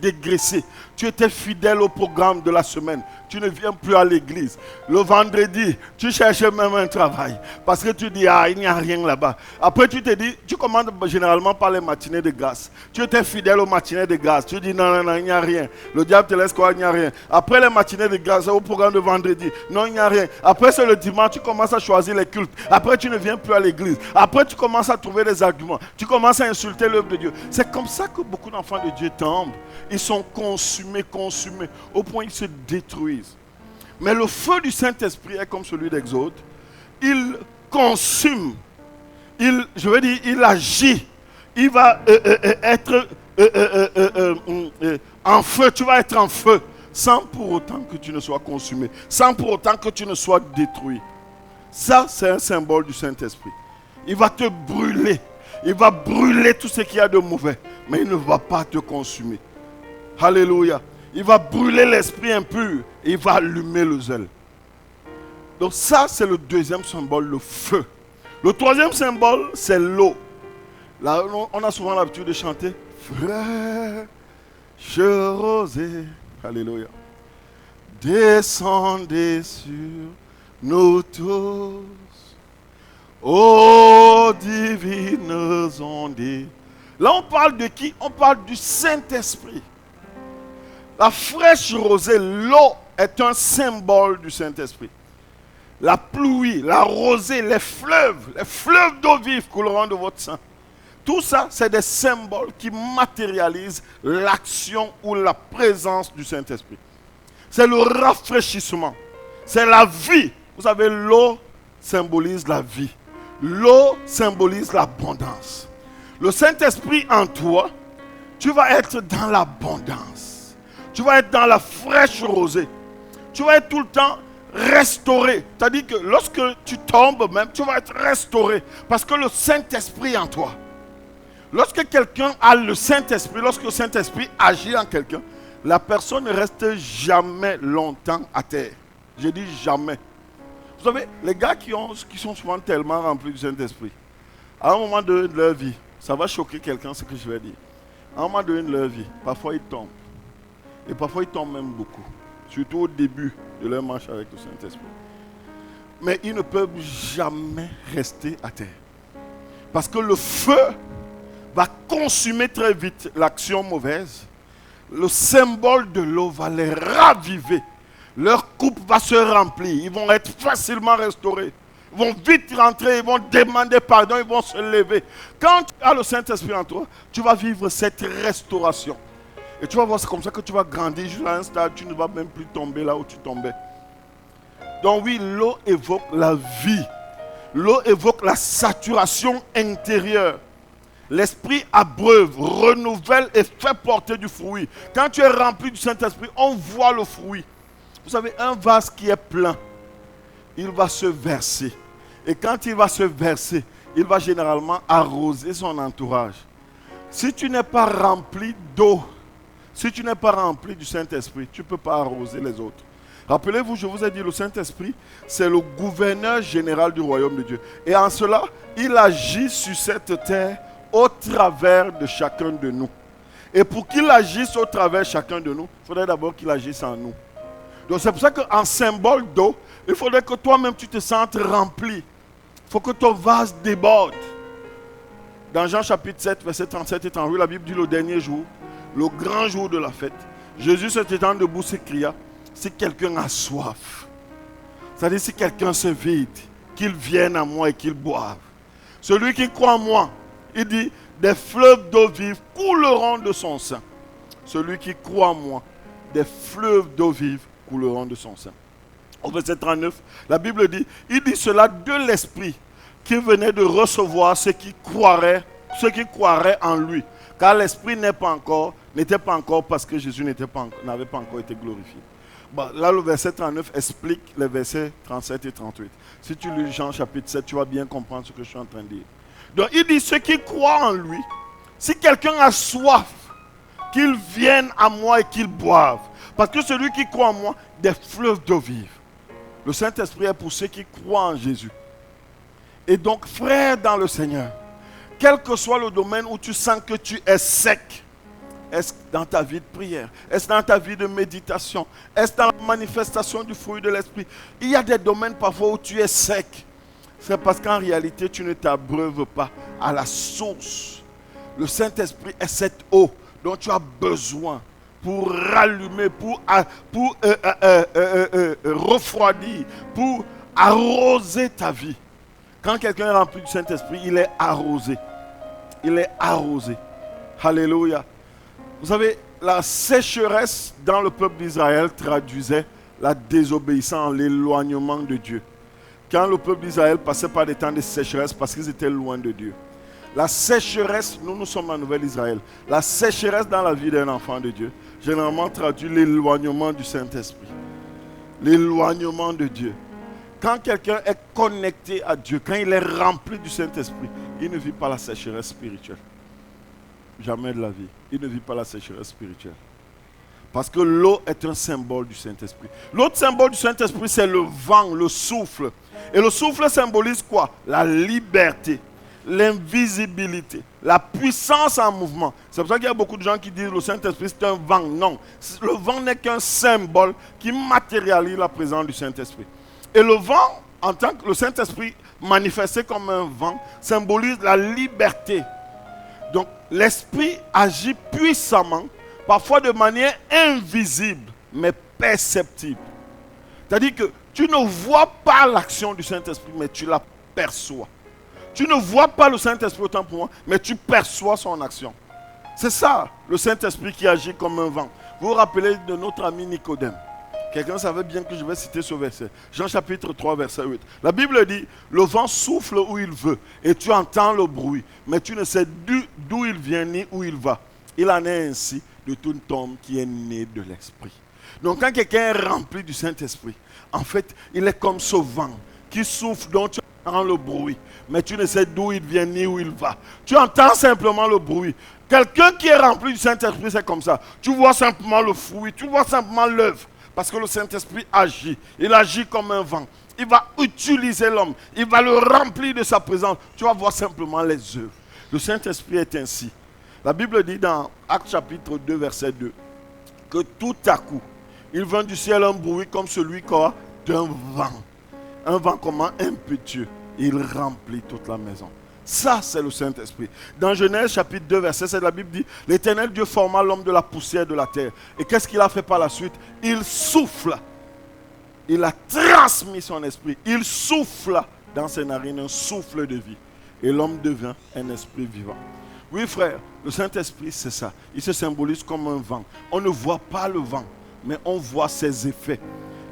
Tu étais fidèle au programme de la semaine. Tu ne viens plus à l'église. Le vendredi, tu cherches même un travail. Parce que tu dis, il n'y a rien là-bas. Après, tu te dis, tu commandes généralement par les matinées de grâce. Tu étais fidèle aux matinées de grâce. Tu dis, non, il n'y a rien. Le diable te laisse quoi, il n'y a rien. Après les matinées de grâce, au programme de vendredi, non, il n'y a rien. Après, c'est le dimanche, tu commences à choisir les cultes. Après, tu ne viens plus à l'église. Après, tu commences à trouver des arguments. Tu commences à insulter l'œuvre de Dieu. C'est comme ça que beaucoup d'enfants de Dieu tombent. Ils sont consumés, au point qu'ils se détruisent. Mais le feu du Saint-Esprit est comme celui d'Exode. Il consume. Il agit. il va être en feu, tu vas être en feu, sans pour autant que tu ne sois consumé, sans pour autant que tu ne sois détruit. Ça, c'est un symbole du Saint-Esprit. Il va te brûler, il va brûler tout ce qu'il y a de mauvais, mais il ne va pas te consumer. Alléluia. Il va brûler l'esprit impur et il va allumer le zèle. Donc ça, c'est le deuxième symbole, le feu. Le troisième symbole, c'est l'eau. Là, on a souvent l'habitude de chanter fraîche rosée. Alléluia. Descendez sur nous tous, ô divines ondes. Là, on parle de qui? On parle du Saint-Esprit. La fraîche rosée, l'eau est un symbole du Saint-Esprit. La pluie, la rosée, les fleuves d'eau vive couleront de votre sang. Tout ça, c'est des symboles qui matérialisent l'action ou la présence du Saint-Esprit. C'est le rafraîchissement. C'est la vie. Vous savez, l'eau symbolise la vie. L'eau symbolise l'abondance. Le Saint-Esprit en toi, tu vas être dans l'abondance. Tu vas être dans la fraîche rosée. Tu vas être tout le temps restauré. C'est-à-dire que lorsque tu tombes même, tu vas être restauré. Parce que le Saint-Esprit en toi. Lorsque quelqu'un a le Saint-Esprit, lorsque le Saint-Esprit agit en quelqu'un, la personne ne reste jamais longtemps à terre. Je dis jamais. Vous savez, les gars qui sont souvent tellement remplis du Saint-Esprit, à un moment donné de leur vie, ça va choquer quelqu'un ce que je vais dire. À un moment donné de leur vie, parfois ils tombent. Et parfois ils tombent même beaucoup. Surtout au début de leur marche avec le Saint-Esprit. Mais ils ne peuvent jamais rester à terre. Parce que le feu va consumer très vite l'action mauvaise. Le symbole de l'eau va les raviver. Leur coupe va se remplir. Ils vont être facilement restaurés. Ils vont vite rentrer. Ils vont demander pardon. Ils vont se lever. Quand tu as le Saint-Esprit en toi, tu vas vivre cette restauration. Et tu vas voir, c'est comme ça que tu vas grandir jusqu'à un stade. Tu ne vas même plus tomber là où tu tombais. Donc oui, l'eau évoque la vie. L'eau évoque la saturation intérieure. L'Esprit abreuve, renouvelle et fait porter du fruit. Quand tu es rempli du Saint-Esprit, on voit le fruit. Vous savez, un vase qui est plein, il va se verser. Et quand il va se verser, il va généralement arroser son entourage. Si tu n'es pas rempli d'eau, si tu n'es pas rempli du Saint-Esprit, tu ne peux pas arroser les autres. Rappelez-vous, je vous ai dit, le Saint-Esprit, c'est le gouverneur général du royaume de Dieu. Et en cela, il agit sur cette terre au travers de chacun de nous. Et pour qu'il agisse au travers de chacun de nous, il faudrait d'abord qu'il agisse en nous. Donc c'est pour ça qu'en symbole d'eau, il faudrait que toi-même tu te sentes rempli. Il faut que ton vase déborde. Dans Jean chapitre 7, verset 37 et 38, la Bible dit le dernier jour, le grand jour de la fête, Jésus se tenant debout s'écria, si quelqu'un a soif, c'est-à-dire si quelqu'un se vide, qu'il vienne à moi et qu'il boive. Celui qui croit en moi, il dit, des fleuves d'eau vive couleront de son sein. Celui qui croit en moi, des fleuves d'eau vive couleront de son sein. Au verset 39, la Bible dit, il dit cela de l'Esprit qui venait de recevoir ceux qui croiraient en lui. Car l'Esprit n'était pas encore parce que Jésus n'avait pas encore été glorifié. Bon, là, le verset 39 explique les versets 37 et 38. Si tu lis Jean chapitre 7, tu vas bien comprendre ce que je suis en train de dire. Donc il dit, ceux qui croient en lui, si quelqu'un a soif, qu'il vienne à moi et qu'il boive. Parce que celui qui croit en moi, des fleuves d'eau vive. Le Saint-Esprit est pour ceux qui croient en Jésus. Et donc, frère dans le Seigneur, quel que soit le domaine où tu sens que tu es sec, est-ce dans ta vie de prière? Est-ce dans ta vie de méditation? Est-ce dans la manifestation du fruit de l'Esprit? Il y a des domaines parfois où tu es sec. C'est parce qu'en réalité, tu ne t'abreuves pas à la source. Le Saint-Esprit est cette eau dont tu as besoin pour rallumer, pour refroidir, pour arroser ta vie. Quand quelqu'un est rempli du Saint-Esprit, il est arrosé. Il est arrosé. Alléluia. Vous savez, la sécheresse dans le peuple d'Israël traduisait la désobéissance, l'éloignement de Dieu. Quand le peuple d'Israël passait par des temps de sécheresse parce qu'ils étaient loin de Dieu. La sécheresse, nous sommes en Nouvelle-Israël. La sécheresse dans la vie d'un enfant de Dieu, généralement traduit l'éloignement du Saint-Esprit. L'éloignement de Dieu. Quand quelqu'un est connecté à Dieu, quand il est rempli du Saint-Esprit, il ne vit pas la sécheresse spirituelle. Jamais de la vie. Il ne vit pas la sécheresse spirituelle. Parce que l'eau est un symbole du Saint-Esprit. L'autre symbole du Saint-Esprit, c'est le vent, le souffle. Et le souffle symbolise quoi? La liberté, l'invisibilité, la puissance en mouvement. C'est pour ça qu'il y a beaucoup de gens qui disent le Saint-Esprit c'est un vent. Non, le vent n'est qu'un symbole qui matérialise la présence du Saint-Esprit. Et le vent, en tant que le Saint-Esprit manifesté comme un vent, symbolise la liberté. Donc l'Esprit agit puissamment, parfois de manière invisible, mais perceptible. C'est-à-dire que tu ne vois pas l'action du Saint-Esprit, mais tu la perçois. Tu ne vois pas le Saint-Esprit autant pour moi, mais tu perçois son action. C'est ça, le Saint-Esprit qui agit comme un vent. Vous vous rappelez de notre ami Nicodème. Quelqu'un savait bien que je vais citer ce verset. Jean chapitre 3, verset 8. La Bible dit, le vent souffle où il veut, et tu entends le bruit, mais tu ne sais d'où il vient ni où il va. Il en est ainsi de tout homme qui est né de l'Esprit. Donc quand quelqu'un est rempli du Saint-Esprit, en fait, il est comme ce vent qui souffle, dont tu entends le bruit, mais tu ne sais d'où il vient ni où il va. Tu entends simplement le bruit. Quelqu'un qui est rempli du Saint-Esprit, c'est comme ça. Tu vois simplement le fruit, tu vois simplement l'œuvre. Parce que le Saint-Esprit agit. Il agit comme un vent. Il va utiliser l'homme. Il va le remplir de sa présence. Tu vas voir simplement les œuvres. Le Saint-Esprit est ainsi. La Bible dit dans Actes chapitre 2, verset 2, que tout à coup, il vint du ciel un bruit comme celui quoi? D'un vent. Un vent comment? Impétueux. Il remplit toute la maison. Ça, c'est le Saint-Esprit. Dans Genèse chapitre 2, verset 7, la Bible dit, l'Éternel Dieu forma l'homme de la poussière de la terre. Et qu'est-ce qu'il a fait par la suite? Il souffle. Il a transmis son esprit. Il souffle dans ses narines un souffle de vie. Et l'homme devient un esprit vivant. Oui, frère, le Saint-Esprit, c'est ça. Il se symbolise comme un vent. On ne voit pas le vent, mais on voit ses effets.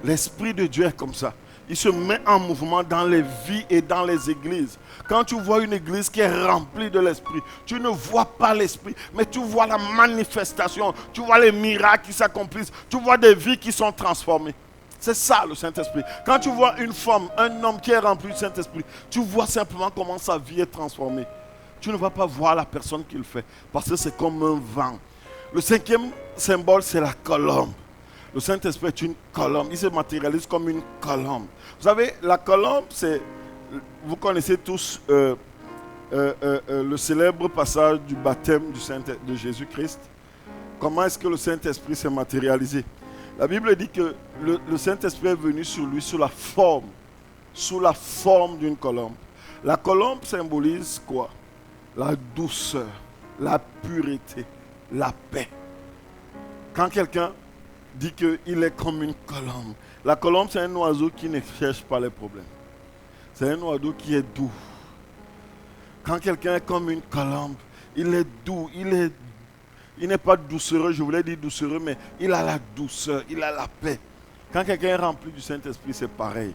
L'Esprit de Dieu est comme ça. Il se met en mouvement dans les vies et dans les églises. Quand tu vois une église qui est remplie de l'Esprit, tu ne vois pas l'Esprit, mais tu vois la manifestation. Tu vois les miracles qui s'accomplissent. Tu vois des vies qui sont transformées. C'est ça le Saint-Esprit. Quand tu vois une femme, un homme qui est rempli du Saint-Esprit, tu vois simplement comment sa vie est transformée. Tu ne vas pas voir la personne qui le fait, parce que c'est comme un vent. Le cinquième symbole, c'est la colombe. Le Saint-Esprit est une colombe. Il se matérialise comme une colombe. Vous savez, la colombe, c'est... Vous connaissez tous le célèbre passage du baptême de Jésus-Christ. Comment est-ce que le Saint-Esprit s'est matérialisé? La Bible dit que le Saint-Esprit est venu sur lui sous la forme d'une colombe. La colombe symbolise quoi? La douceur, la pureté, la paix. Quand quelqu'un dit qu'il est comme une colombe, la colombe c'est un oiseau qui ne cherche pas les problèmes. C'est un oiseau qui est doux. Quand quelqu'un est comme une colombe, il est doux, il n'est pas doucereux, je voulais dire doucereux, mais il a la douceur, il a la paix. Quand quelqu'un est rempli du Saint-Esprit, c'est pareil.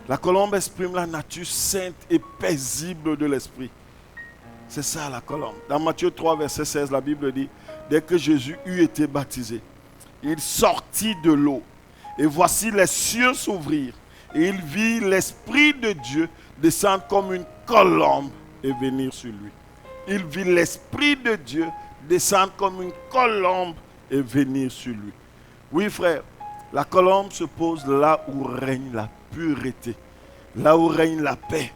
La colombe exprime la nature sainte et paisible de l'Esprit. C'est ça la colombe. Dans Matthieu 3, verset 16, la Bible dit, dès que Jésus eut été baptisé, il sortit de l'eau. Et voici les cieux s'ouvrirent. Et il vit l'Esprit de Dieu descendre comme une colombe et venir sur lui. Il vit l'Esprit de Dieu descendre comme une colombe et venir sur lui. Oui, frère, la colombe se pose là où règne la pureté, là où règne la paix.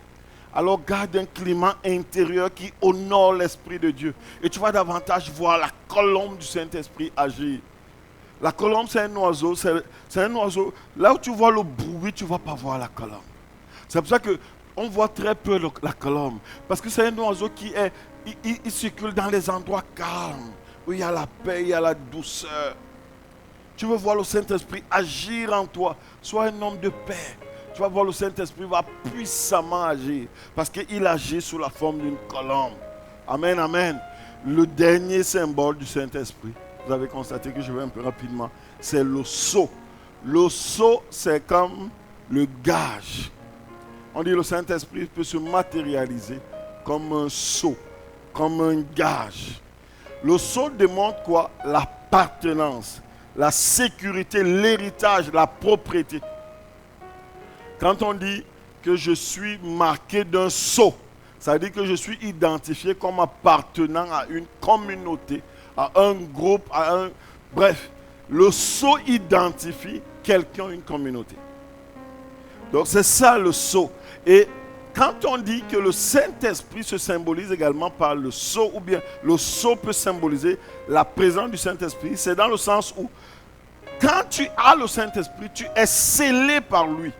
Alors garde un climat intérieur qui honore l'Esprit de Dieu. Et tu vas davantage voir la colombe du Saint-Esprit agir. La colombe, c'est un oiseau. C'est un oiseau. Là où tu vois le bruit, tu ne vas pas voir la colombe. C'est pour ça qu'on voit très peu la colombe. Parce que c'est un oiseau qui est... Il circule dans les endroits calmes, où il y a la paix, il y a la douceur. Tu veux voir le Saint-Esprit agir en toi. Sois un homme de paix. Tu vas voir le Saint-Esprit va puissamment agir. Parce qu'il agit sous la forme d'une colombe. Amen, amen. Le dernier symbole du Saint-Esprit, vous avez constaté que je vais un peu rapidement, c'est le sceau. Le sceau, c'est comme le gage. On dit que le Saint-Esprit peut se matérialiser comme un sceau. comme un gage. Le sceau démontre quoi? L'appartenance, la sécurité, l'héritage, la propriété. Quand on dit que je suis marqué d'un sceau, ça veut dire que je suis identifié comme appartenant à une communauté, à un groupe, Bref, le sceau identifie quelqu'un, une communauté. Donc c'est ça le sceau. Et quand on dit que le Saint-Esprit se symbolise également par le sceau, ou bien le sceau peut symboliser la présence du Saint-Esprit, c'est dans le sens où quand tu as le Saint-Esprit, tu es scellé par lui.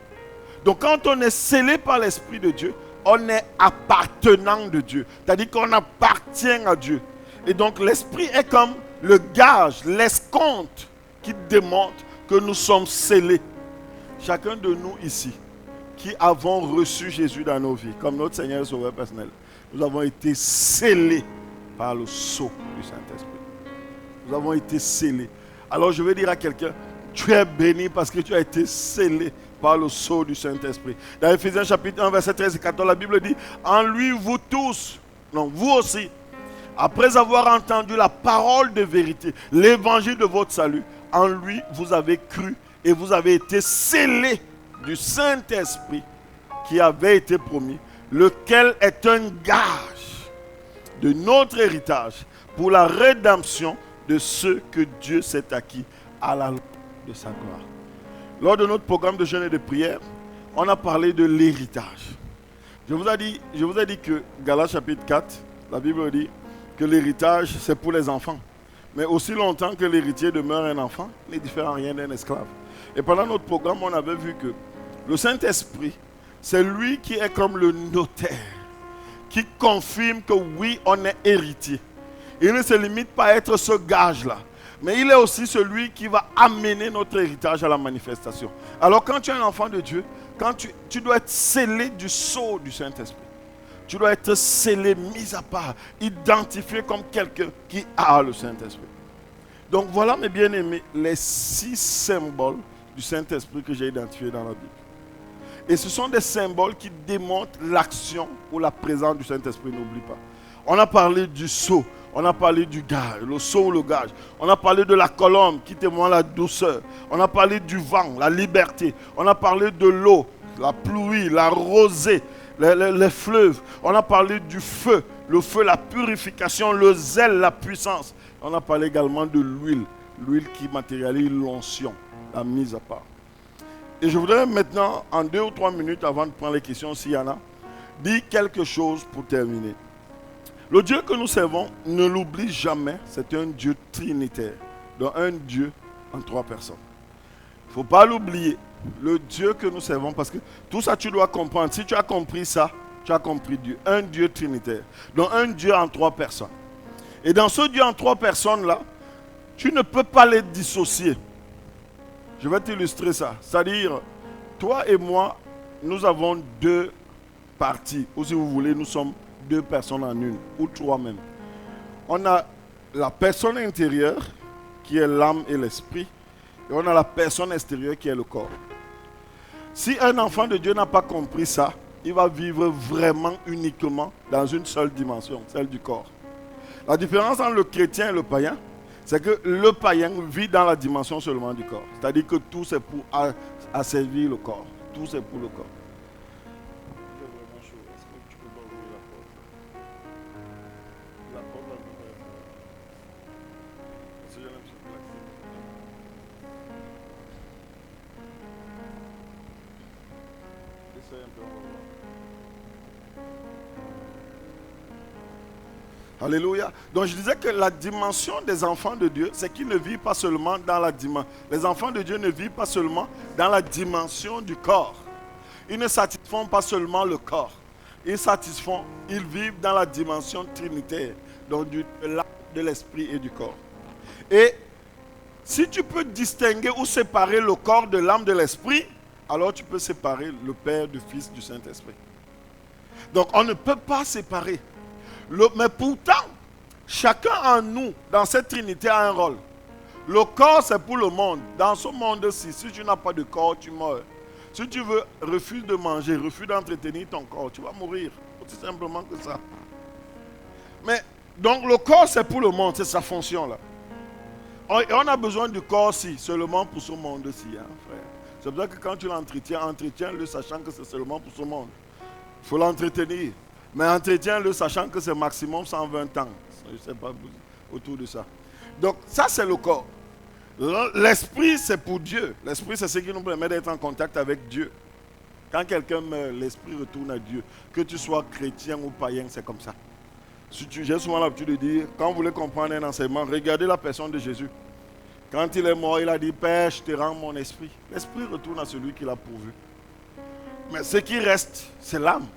Donc quand on est scellé par l'Esprit de Dieu, on est appartenant de Dieu. C'est-à-dire qu'on appartient à Dieu. Et donc l'Esprit est comme le gage, l'escompte qui démontre que nous sommes scellés. Chacun de nous ici, qui avons reçu Jésus dans nos vies, comme notre Seigneur et Sauveur personnel, nous avons été scellés par le sceau du Saint-Esprit. Nous avons été scellés. Alors je vais dire à quelqu'un, tu es béni parce que tu as été scellé par le sceau du Saint-Esprit. Dans Éphésiens chapitre 1, verset 13 et 14, la Bible dit, en lui vous tous, non, vous aussi, après avoir entendu la parole de vérité, l'évangile de votre salut, en lui vous avez cru et vous avez été scellés du Saint-Esprit qui avait été promis, lequel est un gage de notre héritage pour la rédemption de ceux que Dieu s'est acquis à la loi de sa gloire. Lors de notre programme de jeûne et de prière, on a parlé de l'héritage. Je vous ai dit que Galates chapitre 4, la Bible dit que l'héritage c'est pour les enfants. Mais aussi longtemps que l'héritier demeure un enfant, il n'est différent rien d'un esclave. Et pendant notre programme, on avait vu que le Saint-Esprit, c'est lui qui est comme le notaire, qui confirme que oui, on est héritier. Il ne se limite pas à être ce gage-là, mais il est aussi celui qui va amener notre héritage à la manifestation. Alors quand tu es un enfant de Dieu, quand tu dois être scellé du sceau du Saint-Esprit. Tu dois être scellé, mis à part, identifié comme quelqu'un qui a le Saint-Esprit. Donc voilà mes bien-aimés, les 6 symboles du Saint-Esprit que j'ai identifiés dans la Bible. Et ce sont des symboles qui démontrent l'action ou la présence du Saint-Esprit, n'oublie pas. On a parlé du sceau, on a parlé du gage, le sceau ou le gage. On a parlé de la colombe qui témoigne la douceur. On a parlé du vent, la liberté. On a parlé de l'eau, la pluie, la rosée, les fleuves. On a parlé du feu, le feu, la purification, le zèle, la puissance. On a parlé également de l'huile, l'huile qui matérialise l'onction, la mise à part. Et je voudrais maintenant, en 2 ou 3 minutes avant de prendre les questions, s'il y en a, dire quelque chose pour terminer. Le Dieu que nous servons, ne l'oublie jamais, c'est un Dieu trinitaire, donc un Dieu en 3 personnes. Il ne faut pas l'oublier, le Dieu que nous servons, parce que tout ça tu dois comprendre. Si tu as compris ça, tu as compris Dieu, un Dieu trinitaire, donc un Dieu en 3 personnes. Et dans ce Dieu en 3 personnes-là, tu ne peux pas les dissocier. Je vais t'illustrer ça. C'est-à-dire, toi et moi, nous avons 2 parties. Ou si vous voulez, nous sommes 2 personnes en une, ou 3 même. On a la personne intérieure, qui est l'âme et l'esprit. Et on a la personne extérieure, qui est le corps. Si un enfant de Dieu n'a pas compris ça, il va vivre vraiment uniquement dans une seule dimension, celle du corps. La différence entre le chrétien et le païen, c'est que le païen vit dans la dimension seulement du corps. C'est-à-dire que tout c'est pour asservir le corps. Tout c'est pour le corps. Il est vraiment chaud. Est-ce que tu peux pas ouvrir la porte? La porte là. Parce que j'ai l'impression que essaye un peu, on va voir. Alléluia. Donc je disais que la dimension des enfants de Dieu, c'est qu'ils ne vivent pas seulement dans la dimension. Les enfants de Dieu ne vivent pas seulement dans la dimension du corps. Ils ne satisfont pas seulement le corps. Ils vivent dans la dimension trinitaire, donc de l'âme, de l'esprit et du corps. Et si tu peux distinguer ou séparer le corps de l'âme de l'esprit, alors tu peux séparer le Père, du Fils, du Saint-Esprit. Donc on ne peut pas séparer. Mais pourtant, chacun en nous, dans cette trinité, a un rôle. Le corps, c'est pour le monde. Dans ce monde-ci, si tu n'as pas de corps, tu meurs. Si tu veux, refuse de manger, refuse d'entretenir ton corps, tu vas mourir. Aussi simplement que ça. Mais, donc le corps c'est pour le monde, c'est sa fonction là. Et on a besoin du corps si, seulement pour ce monde-ci, hein, frère. C'est pour ça que quand tu l'entretiens, entretiens-le sachant que c'est seulement pour ce monde. Il faut l'entretenir. Mais entretiens-le sachant que c'est maximum 120 ans. Je ne sais pas autour de ça. Donc ça c'est le corps. L'esprit c'est pour Dieu. L'esprit c'est ce qui nous permet d'être en contact avec Dieu. Quand quelqu'un meurt, l'esprit retourne à Dieu. Que tu sois chrétien ou païen, c'est comme ça. J'ai souvent l'habitude de dire, quand vous voulez comprendre un enseignement, regardez la personne de Jésus. Quand il est mort, il a dit, Père, je te rends mon esprit. L'esprit retourne à celui qui l'a pourvu. Mais ce qui reste, c'est l'âme.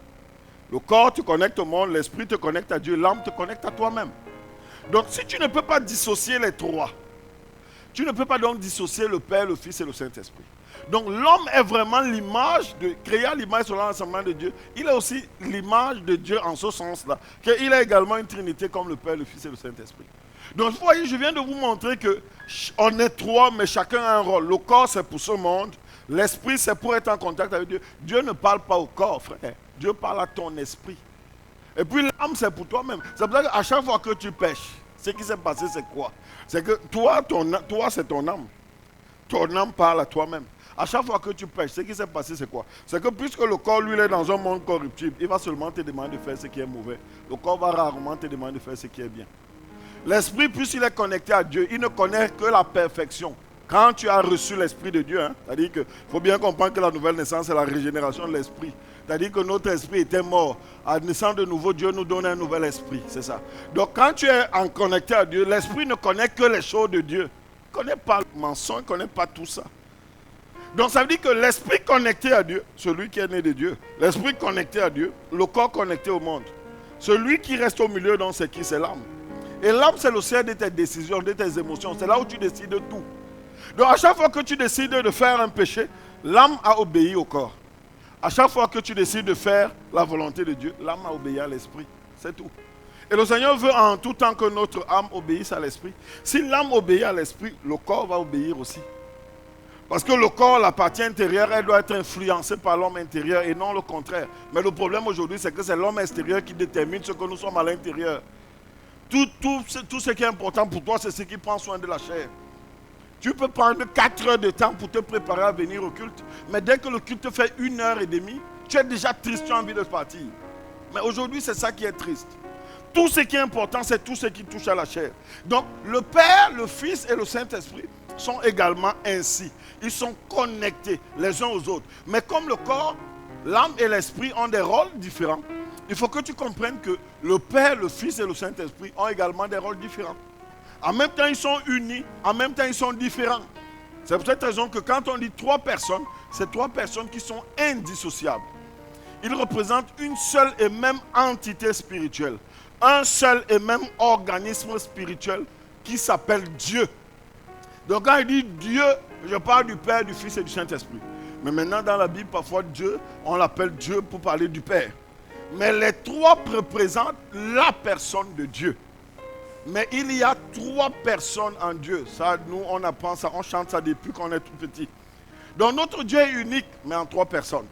Le corps te connecte au monde, l'esprit te connecte à Dieu, l'âme te connecte à toi-même. Donc si tu ne peux pas dissocier les trois, tu ne peux pas donc dissocier le Père, le Fils et le Saint-Esprit. Donc l'homme est vraiment l'image, créé à l'image selon l'enseignement de Dieu. Il est aussi l'image de Dieu en ce sens-là. Qu'il est également une trinité comme le Père, le Fils et le Saint-Esprit. Donc vous voyez, je viens de vous montrer qu'on est trois, mais chacun a un rôle. Le corps c'est pour ce monde, l'esprit c'est pour être en contact avec Dieu. Dieu ne parle pas au corps, frère. Dieu parle à ton esprit. Et puis l'âme c'est pour toi-même. C'est pour ça qu'à chaque fois que tu pêches, ce qui s'est passé c'est quoi? C'est que toi c'est ton âme. Ton âme parle à toi-même. À chaque fois que tu pêches, ce qui s'est passé, c'est quoi? C'est que puisque le corps, lui, il est dans un monde corruptible, il va seulement te demander de faire ce qui est mauvais. Le corps va rarement te demander de faire ce qui est bien. L'esprit, puisqu'il est connecté à Dieu, il ne connaît que la perfection. Quand tu as reçu l'esprit de Dieu, c'est-à-dire qu'il faut bien comprendre que la nouvelle naissance, c'est la régénération de l'esprit. C'est-à-dire que notre esprit était mort. À naissance de nouveau, Dieu nous donne un nouvel esprit. C'est ça. Donc quand tu es en connecté à Dieu, l'esprit ne connaît que les choses de Dieu. Il ne connaît pas le mensonge, il ne connaît pas tout ça. Donc ça veut dire que l'esprit connecté à Dieu, celui qui est né de Dieu, l'esprit connecté à Dieu, le corps connecté au monde, celui qui reste au milieu, donc c'est qui? C'est l'âme. Et l'âme, c'est le siège de tes décisions, de tes émotions. C'est là où tu décides de tout. Donc à chaque fois que tu décides de faire un péché, l'âme a obéi au corps. À chaque fois que tu décides de faire la volonté de Dieu, l'âme a obéi à l'esprit. C'est tout. Et le Seigneur veut en tout temps que notre âme obéisse à l'esprit. Si l'âme obéit à l'esprit, le corps va obéir aussi. Parce que le corps, la partie intérieure, elle doit être influencée par l'homme intérieur et non le contraire. Mais le problème aujourd'hui, c'est que c'est l'homme extérieur qui détermine ce que nous sommes à l'intérieur. Tout ce qui est important pour toi, c'est ce qui prend soin de la chair. Tu peux prendre 4 heures de temps pour te préparer à venir au culte, mais dès que le culte fait 1h30, tu es déjà triste, tu as envie de partir. Mais aujourd'hui, c'est ça qui est triste. Tout ce qui est important, c'est tout ce qui touche à la chair. Donc, le Père, le Fils et le Saint-Esprit sont également ainsi. Ils sont connectés les uns aux autres. Mais comme le corps, l'âme et l'esprit ont des rôles différents, il faut que tu comprennes que le Père, le Fils et le Saint-Esprit ont également des rôles différents. En même temps, ils sont unis, en même temps, ils sont différents. C'est pour cette raison que quand on dit 3 personnes, c'est 3 personnes qui sont indissociables. Ils représentent une seule et même entité spirituelle. Un seul et même organisme spirituel qui s'appelle Dieu. Donc quand il dit Dieu, je parle du Père, du Fils et du Saint-Esprit. Mais maintenant dans la Bible, parfois Dieu, on l'appelle Dieu pour parler du Père. Mais les 3 représentent la personne de Dieu. Mais il y a 3 personnes en Dieu. Ça, nous, on apprend ça, on chante ça depuis qu'on est tout petit. Donc notre Dieu est unique, mais en 3 personnes.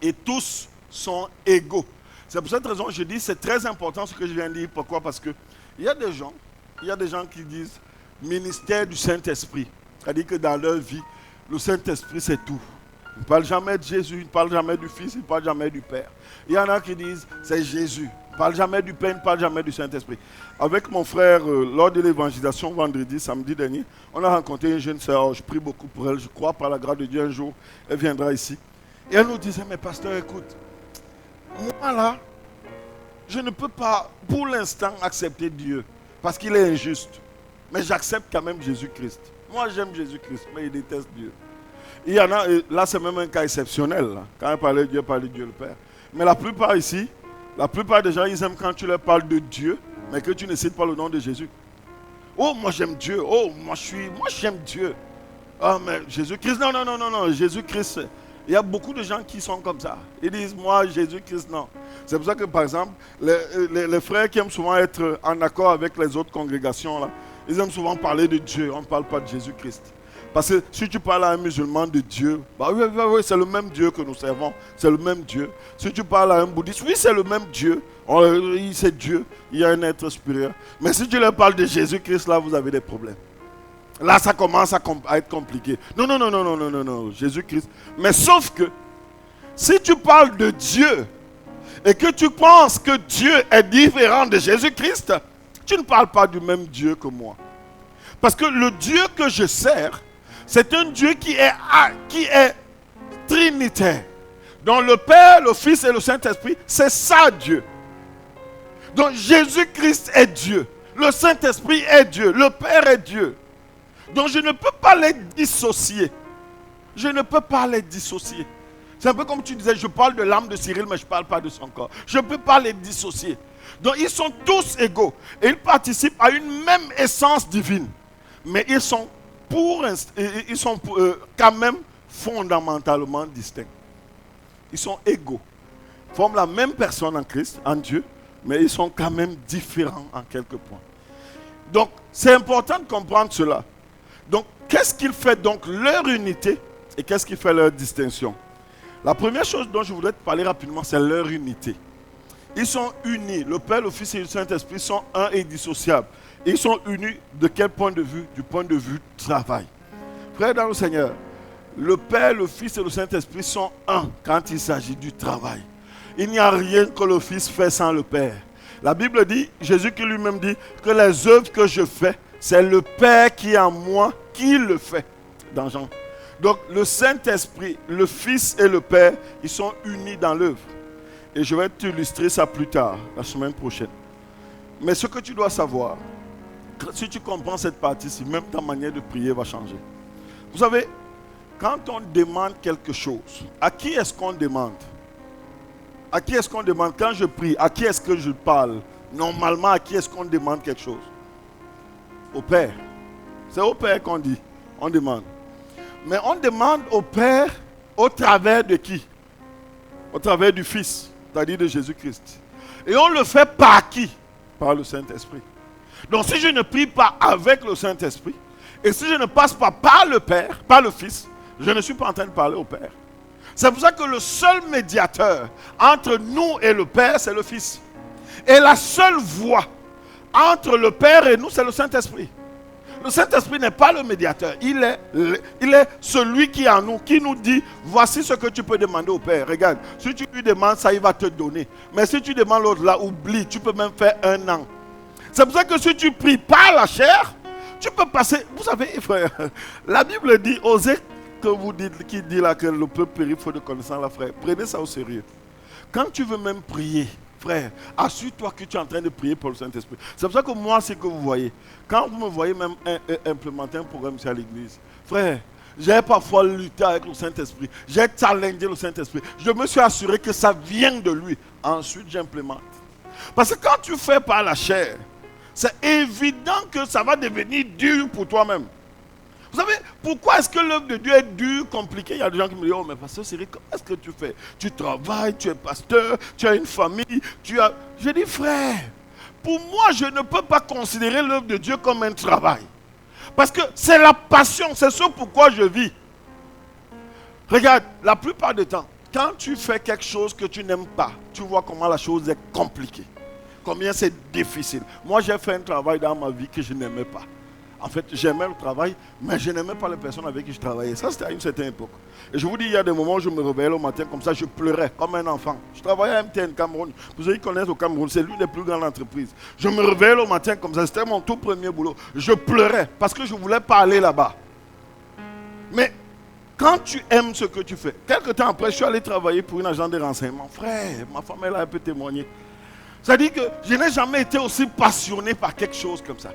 Et tous sont égaux. C'est pour cette raison que je dis, c'est très important ce que je viens de dire. Pourquoi? Parce que il y a des gens qui disent ministère du Saint-Esprit. C'est-à-dire que dans leur vie, le Saint-Esprit c'est tout. Ils ne parlent jamais de Jésus, ils ne parlent jamais du Fils, ils ne parlent jamais du Père. Il y en a qui disent c'est Jésus. Ils ne parlent jamais du Père, ils ne parlent jamais du Saint-Esprit. Avec mon frère, lors de l'évangélisation vendredi, samedi dernier, on a rencontré une jeune sœur. Je prie beaucoup pour elle. Je crois par la grâce de Dieu un jour, elle viendra ici. Et elle nous disait, mais pasteur, écoute, moi là, je ne peux pas pour l'instant accepter Dieu parce qu'il est injuste. Mais j'accepte quand même Jésus-Christ. Moi j'aime Jésus-Christ, mais il déteste Dieu. Il y en a, là c'est même un cas exceptionnel. Là. Quand elle parlait de Dieu, elle parlait de Dieu le Père. Mais la plupart ici, la plupart des gens, ils aiment quand tu leur parles de Dieu, mais que tu ne cites pas le nom de Jésus. Oh, moi j'aime Dieu. Oh, moi j'aime Dieu. Oh, mais Jésus-Christ, non, Jésus-Christ. Il y a beaucoup de gens qui sont comme ça. Ils disent, moi, Jésus-Christ, non. C'est pour ça que, par exemple, les frères qui aiment souvent être en accord avec les autres congrégations, là, ils aiment souvent parler de Dieu. On ne parle pas de Jésus-Christ. Parce que si tu parles à un musulman de Dieu, bah oui, c'est le même Dieu que nous servons. C'est le même Dieu. Si tu parles à un bouddhiste, oui, c'est le même Dieu. C'est Dieu, il y a un être supérieur. Mais si tu leur parles de Jésus-Christ, là, vous avez des problèmes. Là, ça commence à être compliqué. Non, non, non, non, non, non, non, non, Jésus-Christ. Mais sauf que, si tu parles de Dieu, et que tu penses que Dieu est différent de Jésus-Christ, tu ne parles pas du même Dieu que moi. Parce que le Dieu que je sers, c'est un Dieu qui est trinitaire. Donc le Père, le Fils et le Saint-Esprit, c'est ça Dieu. Donc Jésus-Christ est Dieu. Le Saint-Esprit est Dieu. Le Père est Dieu. Donc je ne peux pas les dissocier. Je ne peux pas les dissocier. C'est un peu comme tu disais, je parle de l'âme de Cyril, mais je ne parle pas de son corps. Je ne peux pas les dissocier. Donc ils sont tous égaux. Et ils participent à une même essence divine. Mais ils sont, quand même fondamentalement distincts. Ils sont égaux. Ils forment la même personne en Christ, en Dieu, mais ils sont quand même différents en quelques points. Donc c'est important de comprendre cela. Donc qu'est-ce qui fait donc leur unité et qu'est-ce qui fait leur distinction? La première chose dont je voudrais te parler rapidement, c'est leur unité. Ils sont unis. Le Père, le Fils et le Saint-Esprit sont un et indissociables. Ils sont unis de quel point de vue? Du point de vue travail. Frères dans le Seigneur, le Père, le Fils et le Saint-Esprit sont un quand il s'agit du travail. Il n'y a rien que le Fils fait sans le Père. La Bible dit, Jésus qui lui-même dit, que les œuvres que je fais, c'est le Père qui est en moi qui le fait. Dans Jean. Donc le Saint-Esprit, le Fils et le Père, ils sont unis dans l'œuvre. Et je vais t'illustrer ça plus tard, la semaine prochaine. Mais ce que tu dois savoir, si tu comprends cette partie-ci, même ta manière de prier va changer. Vous savez, quand on demande quelque chose, à qui est-ce qu'on demande? À qui est-ce qu'on demande? Quand je prie, à qui est-ce que je parle? Normalement, à qui est-ce qu'on demande quelque chose? Au Père. C'est au Père qu'on dit, on demande. Mais on demande au Père au travers de qui? Au travers du Fils, c'est-à-dire de Jésus-Christ. Et on le fait par qui? Par le Saint-Esprit. Donc si je ne prie pas avec le Saint-Esprit, et si je ne passe pas par le Père, par le Fils, je ne suis pas en train de parler au Père. C'est pour ça que le seul médiateur entre nous et le Père, c'est le Fils. Et la seule voie entre le Père et nous, c'est le Saint-Esprit. Le Saint-Esprit n'est pas le médiateur. Il est celui qui est en nous, qui nous dit, voici ce que tu peux demander au Père. Regarde, si tu lui demandes ça, il va te donner. Mais si tu demandes l'autre là, oublie, tu peux même faire 1 an. C'est pour ça que si tu pries par la chair, tu peux passer. Vous savez, frère, la Bible dit, osez que vous dites, qui dit là que le peuple périt faute de connaissance, là, frère. Prenez ça au sérieux. Quand tu veux même prier, frère, assure-toi que tu es en train de prier pour le Saint-Esprit. C'est pour ça que moi, c'est que vous voyez. Quand vous me voyez même implémenter un programme ici à l'église, frère, j'ai parfois lutté avec le Saint-Esprit. J'ai challengé le Saint-Esprit. Je me suis assuré que ça vient de lui. Ensuite, j'implémente. Parce que quand tu fais par la chair, c'est évident que ça va devenir dur pour toi-même. Vous savez, pourquoi est-ce que l'œuvre de Dieu est dure, compliquée? Il y a des gens qui me disent, oh mais pasteur Cyril, comment est-ce que tu fais? Tu travailles, tu es pasteur, tu as une famille, Je dis, frère, pour moi, je ne peux pas considérer l'œuvre de Dieu comme un travail. Parce que c'est la passion, c'est ce pourquoi je vis. Regarde, la plupart du temps, quand tu fais quelque chose que tu n'aimes pas, tu vois comment la chose est compliquée. Combien c'est difficile. Moi, j'ai fait un travail dans ma vie que je n'aimais pas. En fait, j'aimais le travail, mais je n'aimais pas les personnes avec qui je travaillais. Ça, c'était à une certaine époque. Et je vous dis, il y a des moments où je me réveillais le matin comme ça, je pleurais comme un enfant. Je travaillais à MTN Cameroun. Vous savez, connaissent au Cameroun, c'est l'une des plus grandes entreprises. Je me réveillais le matin comme ça, c'était mon tout premier boulot. Je pleurais parce que je ne voulais pas aller là-bas. Mais quand tu aimes ce que tu fais, quelque temps après, je suis allé travailler pour une agence de renseignement. Frère, ma femme, elle a un peu témoigné. C'est-à-dire que je n'ai jamais été aussi passionné par quelque chose comme ça.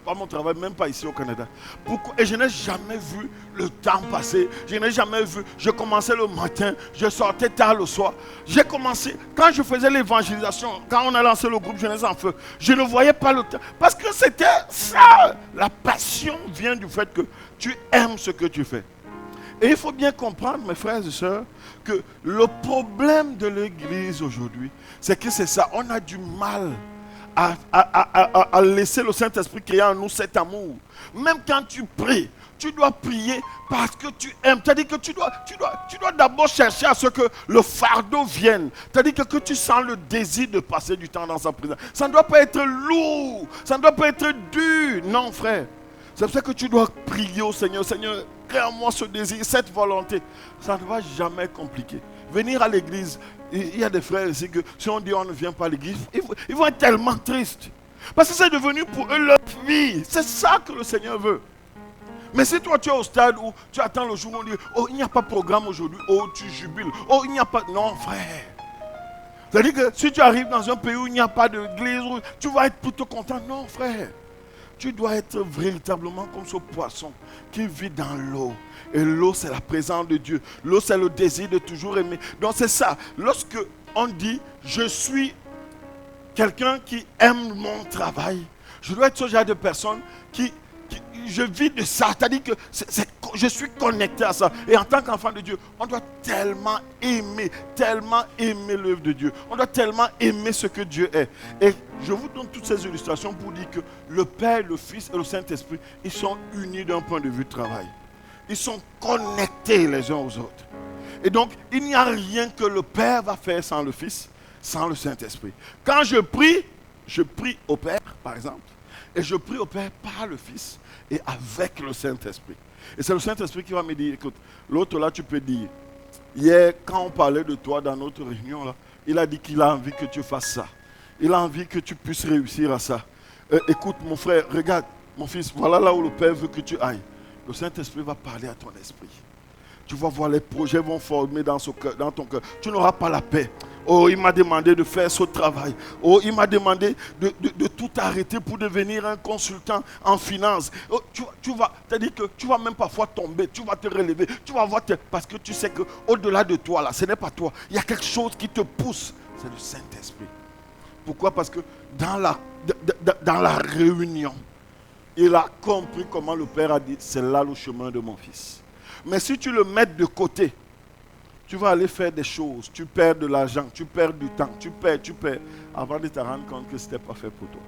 Pas mon travail, même pas ici au Canada. Pourquoi? Et je n'ai jamais vu le temps passer. Je n'ai jamais vu. Je commençais le matin, je sortais tard le soir. J'ai commencé, quand je faisais l'évangélisation, quand on a lancé le groupe Jeunesse en Feu, je ne voyais pas le temps. Parce que c'était ça. La passion vient du fait que tu aimes ce que tu fais. Et il faut bien comprendre, mes frères et sœurs, que le problème de l'église aujourd'hui, c'est que c'est ça. On a du mal à laisser le Saint-Esprit créer en nous cet amour. Même quand tu pries, tu dois prier parce que tu aimes. C'est-à-dire que tu dois d'abord chercher à ce que le fardeau vienne. C'est-à-dire que tu sens le désir de passer du temps dans sa présence. Ça ne doit pas être lourd. Ça ne doit pas être dur. Non, frère. C'est pour ça que tu dois prier au Seigneur. Seigneur, crée en moi ce désir, cette volonté. Ça ne va jamais être compliqué. Venir à l'église, il y a des frères ici que si on dit on ne vient pas à l'église, ils vont être tellement tristes. Parce que c'est devenu pour eux leur vie. C'est ça que le Seigneur veut. Mais si toi tu es au stade où tu attends le jour où on dit oh il n'y a pas de programme aujourd'hui, oh tu jubiles, oh il n'y a pas... Non frère. C'est-à-dire que si tu arrives dans un pays où il n'y a pas d'église, tu vas être plutôt content. Non frère. Tu dois être véritablement comme ce poisson qui vit dans l'eau. Et l'eau, c'est la présence de Dieu. L'eau, c'est le désir de toujours aimer. Donc, c'est ça. Lorsque on dit, je suis quelqu'un qui aime mon travail, je dois être ce genre de personne qui je vis de ça. C'est-à-dire que je suis connecté à ça. Et en tant qu'enfant de Dieu, on doit tellement aimer l'œuvre de Dieu. On doit tellement aimer ce que Dieu est. Et je vous donne toutes ces illustrations pour dire que le Père, le Fils et le Saint-Esprit, ils sont unis d'un point de vue de travail. Ils sont connectés les uns aux autres. Et donc, il n'y a rien que le Père va faire sans le Fils, sans le Saint-Esprit. Quand je prie au Père, par exemple, et je prie au Père par le Fils et avec le Saint-Esprit. Et c'est le Saint-Esprit qui va me dire, écoute, l'autre là, tu peux dire, hier, quand on parlait de toi dans notre réunion, là, il a dit qu'il a envie que tu fasses ça. Il a envie que tu puisses réussir à ça. Écoute, mon frère, regarde, mon fils, voilà là où le Père veut que tu ailles. Le Saint-Esprit va parler à ton esprit. Tu vas voir les projets vont former dans ton cœur. Tu n'auras pas la paix. Oh, il m'a demandé de faire ce travail. Oh, il m'a demandé de tout arrêter pour devenir un consultant en finance. Oh, tu vas, c'est-à-dire que tu vas même parfois tomber, tu vas te relever, tu vas voir, parce que tu sais qu'au-delà de toi, là, ce n'est pas toi. Il y a quelque chose qui te pousse. C'est le Saint-Esprit. Pourquoi? Parce que dans la réunion, il a compris comment le Père a dit, c'est là le chemin de mon fils. Mais si tu le mets de côté, tu vas aller faire des choses, tu perds de l'argent, tu perds du temps, tu perds, avant de te rendre compte que ce n'était pas fait pour toi.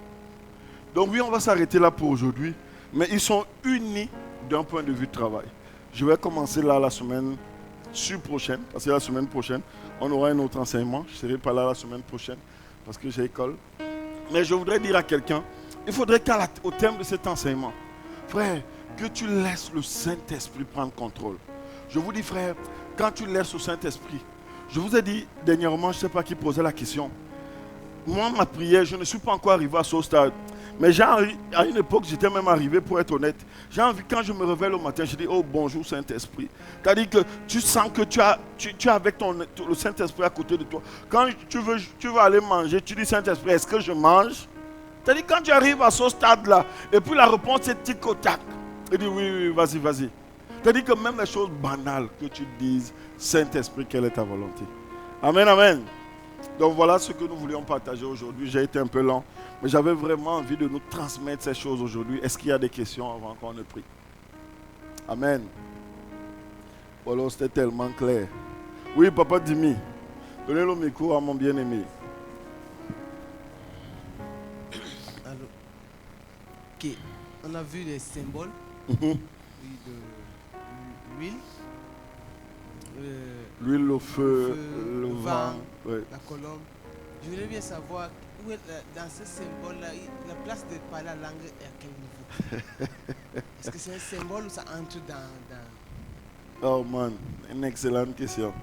Donc oui, on va s'arrêter là pour aujourd'hui, mais ils sont unis d'un point de vue de travail. Je vais commencer là la semaine prochaine, parce que la semaine prochaine, on aura un autre enseignement. Je ne serai pas là la semaine prochaine, parce que j'ai école. Mais je voudrais dire à quelqu'un, il faudrait qu'au terme de cet enseignement, frère, que tu laisses le Saint-Esprit prendre contrôle. Je vous dis, frère, quand tu laisses le Saint-Esprit, je vous ai dit dernièrement, je ne sais pas qui posait la question. Moi, ma prière, je ne suis pas encore arrivé à ce stade. Mais à une époque, j'étais même arrivé, pour être honnête. J'ai envie, quand je me réveille le matin, je dis, oh bonjour Saint-Esprit. C'est-à-dire que tu sens que tu es avec le Saint-Esprit à côté de toi. Quand tu veux aller manger, tu dis, Saint-Esprit, est-ce que je mange? C'est-à-dire quand tu arrives à ce stade-là, et puis la réponse est tic au tac. Il dit, oui, vas-y. C'est-à-dire que même les choses banales que tu dises, Saint-Esprit, quelle est ta volonté? Amen. Donc voilà ce que nous voulions partager aujourd'hui. J'ai été un peu lent, mais j'avais vraiment envie de nous transmettre ces choses aujourd'hui. Est-ce qu'il y a des questions avant qu'on ne prie? Amen. Voilà, c'était tellement clair. Oui, Papa Dimi, donnez le micro à mon bien-aimé. Alors, ok, on a vu les symboles. De l'huile. L'huile, le feu, le vent, ouais. La colombe. Je voudrais bien savoir, où est dans ce symbole-là, la place de parler la langue est à quel niveau? Est-ce que c'est un symbole ou ça entre dans... Oh man, une excellente question.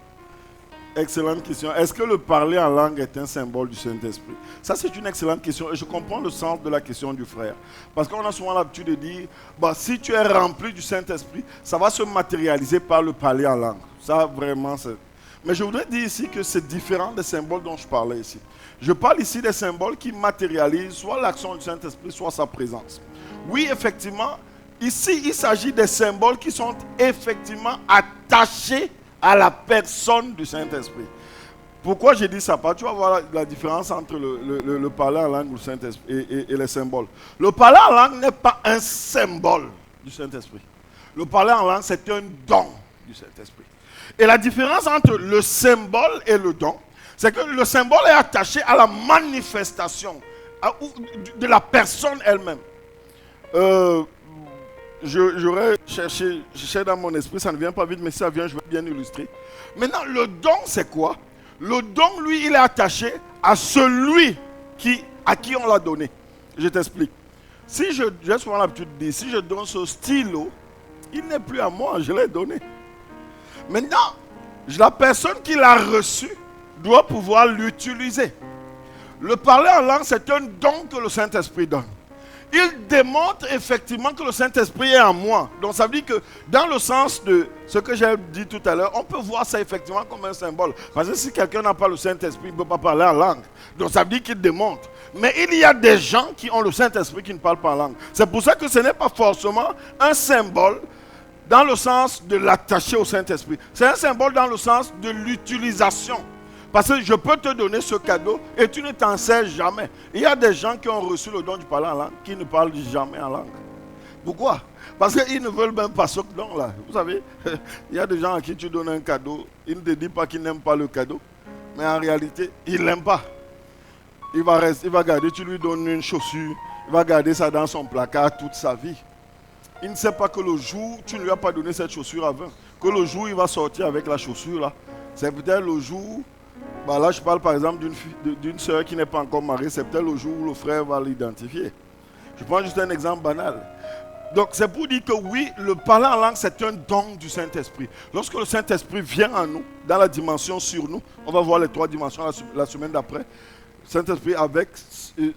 Excellente question. Est-ce que le parler en langue est un symbole du Saint-Esprit? Ça, c'est une excellente question et je comprends le sens de la question du frère. Parce qu'on a souvent l'habitude de dire, si tu es rempli du Saint-Esprit, ça va se matérialiser par le parler en langue. Ça, vraiment, c'est... Mais je voudrais dire ici que c'est différent des symboles dont je parlais ici. Je parle ici des symboles qui matérialisent soit l'action du Saint-Esprit, soit sa présence. Oui, effectivement, ici, il s'agit des symboles qui sont effectivement attachés à la personne du Saint-Esprit. Pourquoi j'ai dit ça? Parce que tu vas voir la différence entre le parler en langue ou le Saint-Esprit et les symboles. Le parler en langue n'est pas un symbole du Saint-Esprit. Le parler en langue, c'est un don du Saint-Esprit. Et la différence entre le symbole et le don, c'est que le symbole est attaché à la manifestation, de la personne elle-même. J'aurais cherché dans mon esprit, ça ne vient pas vite, mais si ça vient, je vais bien illustrer. Maintenant, le don, c'est quoi? Le don, lui, il est attaché à celui à qui on l'a donné. Je t'explique. Si j'ai souvent l'habitude de dire, si je donne ce stylo, il n'est plus à moi, je l'ai donné. Maintenant, la personne qui l'a reçu doit pouvoir l'utiliser. Le parler en langue, c'est un don que le Saint-Esprit donne. Il démontre effectivement que le Saint-Esprit est en moi. Donc ça veut dire que dans le sens de ce que j'ai dit tout à l'heure, on peut voir ça effectivement comme un symbole. Parce que si quelqu'un n'a pas le Saint-Esprit, il ne peut pas parler en langue. Donc ça veut dire qu'il démontre. Mais il y a des gens qui ont le Saint-Esprit qui ne parlent pas en langue. C'est pour ça que ce n'est pas forcément un symbole dans le sens de l'attacher au Saint-Esprit. C'est un symbole dans le sens de l'utilisation. Parce que je peux te donner ce cadeau et tu ne t'en sers jamais. Il y a des gens qui ont reçu le don du parler en langue qui ne parlent jamais en langue. Pourquoi? Parce qu'ils ne veulent même pas ce don-là. Vous savez, il y a des gens à qui tu donnes un cadeau, ils ne te disent pas qu'ils n'aiment pas le cadeau, mais en réalité, ils ne l'aiment pas. Il va garder, tu lui donnes une chaussure, il va garder ça dans son placard toute sa vie. Il ne sait pas que le jour où tu ne lui as pas donné cette chaussure avant, que le jour où il va sortir avec la chaussure là, c'est peut-être le jour. Bah là, je parle par exemple d'une soeur qui n'est pas encore mariée. C'est peut-être le jour où le frère va l'identifier. Je prends juste un exemple banal. Donc, c'est pour dire que oui, le parler en langue, c'est un don du Saint-Esprit. Lorsque le Saint-Esprit vient en nous, dans la dimension sur nous, on va voir les 3 dimensions la semaine d'après. Saint-Esprit avec,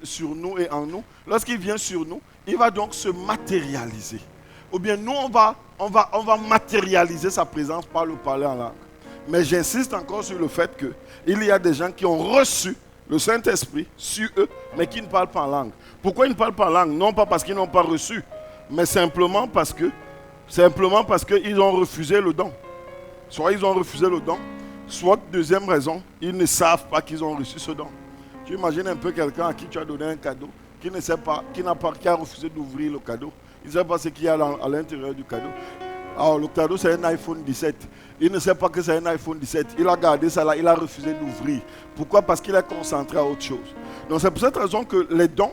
sur nous et en nous. Lorsqu'il vient sur nous, il va donc se matérialiser. Ou bien nous, on va matérialiser sa présence par le parler en langue. Mais j'insiste encore sur le fait qu'il y a des gens qui ont reçu le Saint-Esprit sur eux, mais qui ne parlent pas en langue. Pourquoi ils ne parlent pas en langue? Non pas parce qu'ils n'ont pas reçu, mais simplement parce qu'ils ont refusé le don. Soit ils ont refusé le don, soit, deuxième raison, ils ne savent pas qu'ils ont reçu ce don. Tu imagines un peu quelqu'un à qui tu as donné un cadeau, qui ne sait pas, qui a refusé d'ouvrir le cadeau. Il ne sait pas ce qu'il y a à l'intérieur du cadeau. Alors, le cadeau, c'est un iPhone 17. Il ne sait pas que c'est un iPhone 17. Il a gardé ça là, il a refusé d'ouvrir. Pourquoi? Parce qu'il est concentré à autre chose. Donc, c'est pour cette raison que les dons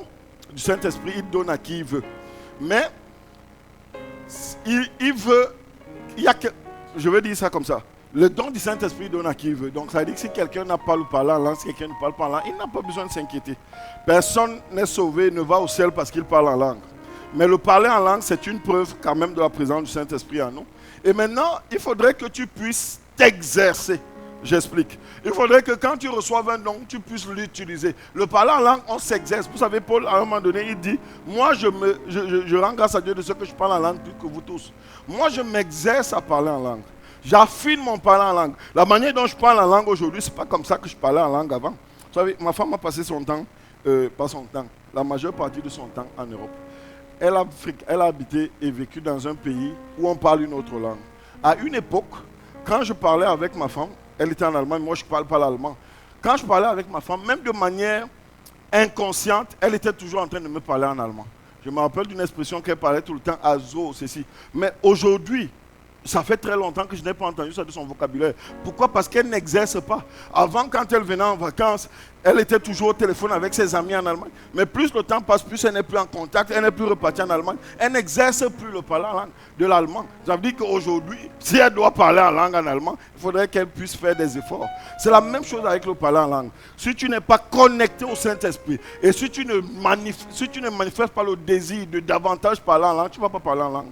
du Saint-Esprit, il donne à qui il veut. Mais, il veut... je vais dire ça comme ça. Le don du Saint-Esprit, il donne à qui il veut. Donc, ça veut dire que si quelqu'un n'a pas le parler en langue, si quelqu'un ne parle pas en langue, il n'a pas besoin de s'inquiéter. Personne n'est sauvé, ne va au ciel parce qu'il parle en langue. Mais le parler en langue, c'est une preuve quand même de la présence du Saint-Esprit en nous. Et maintenant, il faudrait que tu puisses t'exercer. J'explique. Il faudrait que quand tu reçoives un don, tu puisses l'utiliser. Le parler en langue, on s'exerce. Vous savez, Paul, à un moment donné, il dit, moi, je rends grâce à Dieu de ce que je parle en langue plus que vous tous. Moi, je m'exerce à parler en langue. J'affine mon parler en langue. La manière dont je parle en langue aujourd'hui, ce n'est pas comme ça que je parlais en langue avant. Vous savez, ma femme a passé son temps, pas son temps, la majeure partie de son temps en Europe. Elle a habité et vécu dans un pays où on parle une autre langue. À une époque, quand je parlais avec ma femme, elle était en Allemagne, moi je ne parle pas l'allemand. Quand je parlais avec ma femme, même de manière inconsciente, elle était toujours en train de me parler en allemand. Je me rappelle d'une expression qu'elle parlait tout le temps, azo, ceci. Mais aujourd'hui, ça fait très longtemps que je n'ai pas entendu ça de son vocabulaire. Pourquoi? Parce qu'elle n'exerce pas. Avant, quand elle venait en vacances, elle était toujours au téléphone avec ses amis en Allemagne. Mais plus le temps passe, plus elle n'est plus en contact, elle n'est plus repartie en Allemagne. Elle n'exerce plus le parler en langue de l'allemand. Ça veut dire qu'aujourd'hui, si elle doit parler en langue en allemand, il faudrait qu'elle puisse faire des efforts. C'est la même chose avec le parler en langue. Si tu n'es pas connecté au Saint-Esprit et si tu ne manifestes pas le désir de davantage parler en langue, tu ne vas pas parler en langue.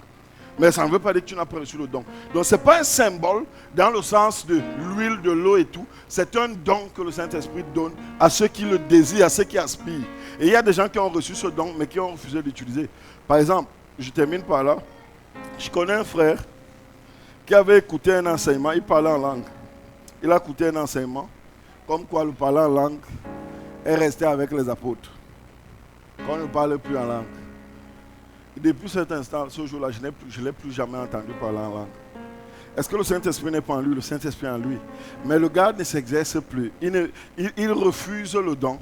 Mais ça ne veut pas dire que tu n'as pas reçu le don. Donc ce n'est pas un symbole dans le sens de l'huile, de l'eau et tout. C'est un don que le Saint-Esprit donne à ceux qui le désirent, à ceux qui aspirent. Et il y a des gens qui ont reçu ce don, mais qui ont refusé d'utiliser. Par exemple, je termine par là. Je connais un frère qui avait écouté un enseignement. Il parlait en langue. Il a écouté un enseignement. Comme quoi le parler en langue est resté avec les apôtres. Quand on ne parle plus en langue. Depuis cet instant, ce jour-là, je ne l'ai plus jamais entendu parler en langue. Est-ce que le Saint-Esprit n'est pas en lui? Le Saint-Esprit est en lui. Mais le gars ne s'exerce plus. Il refuse le don.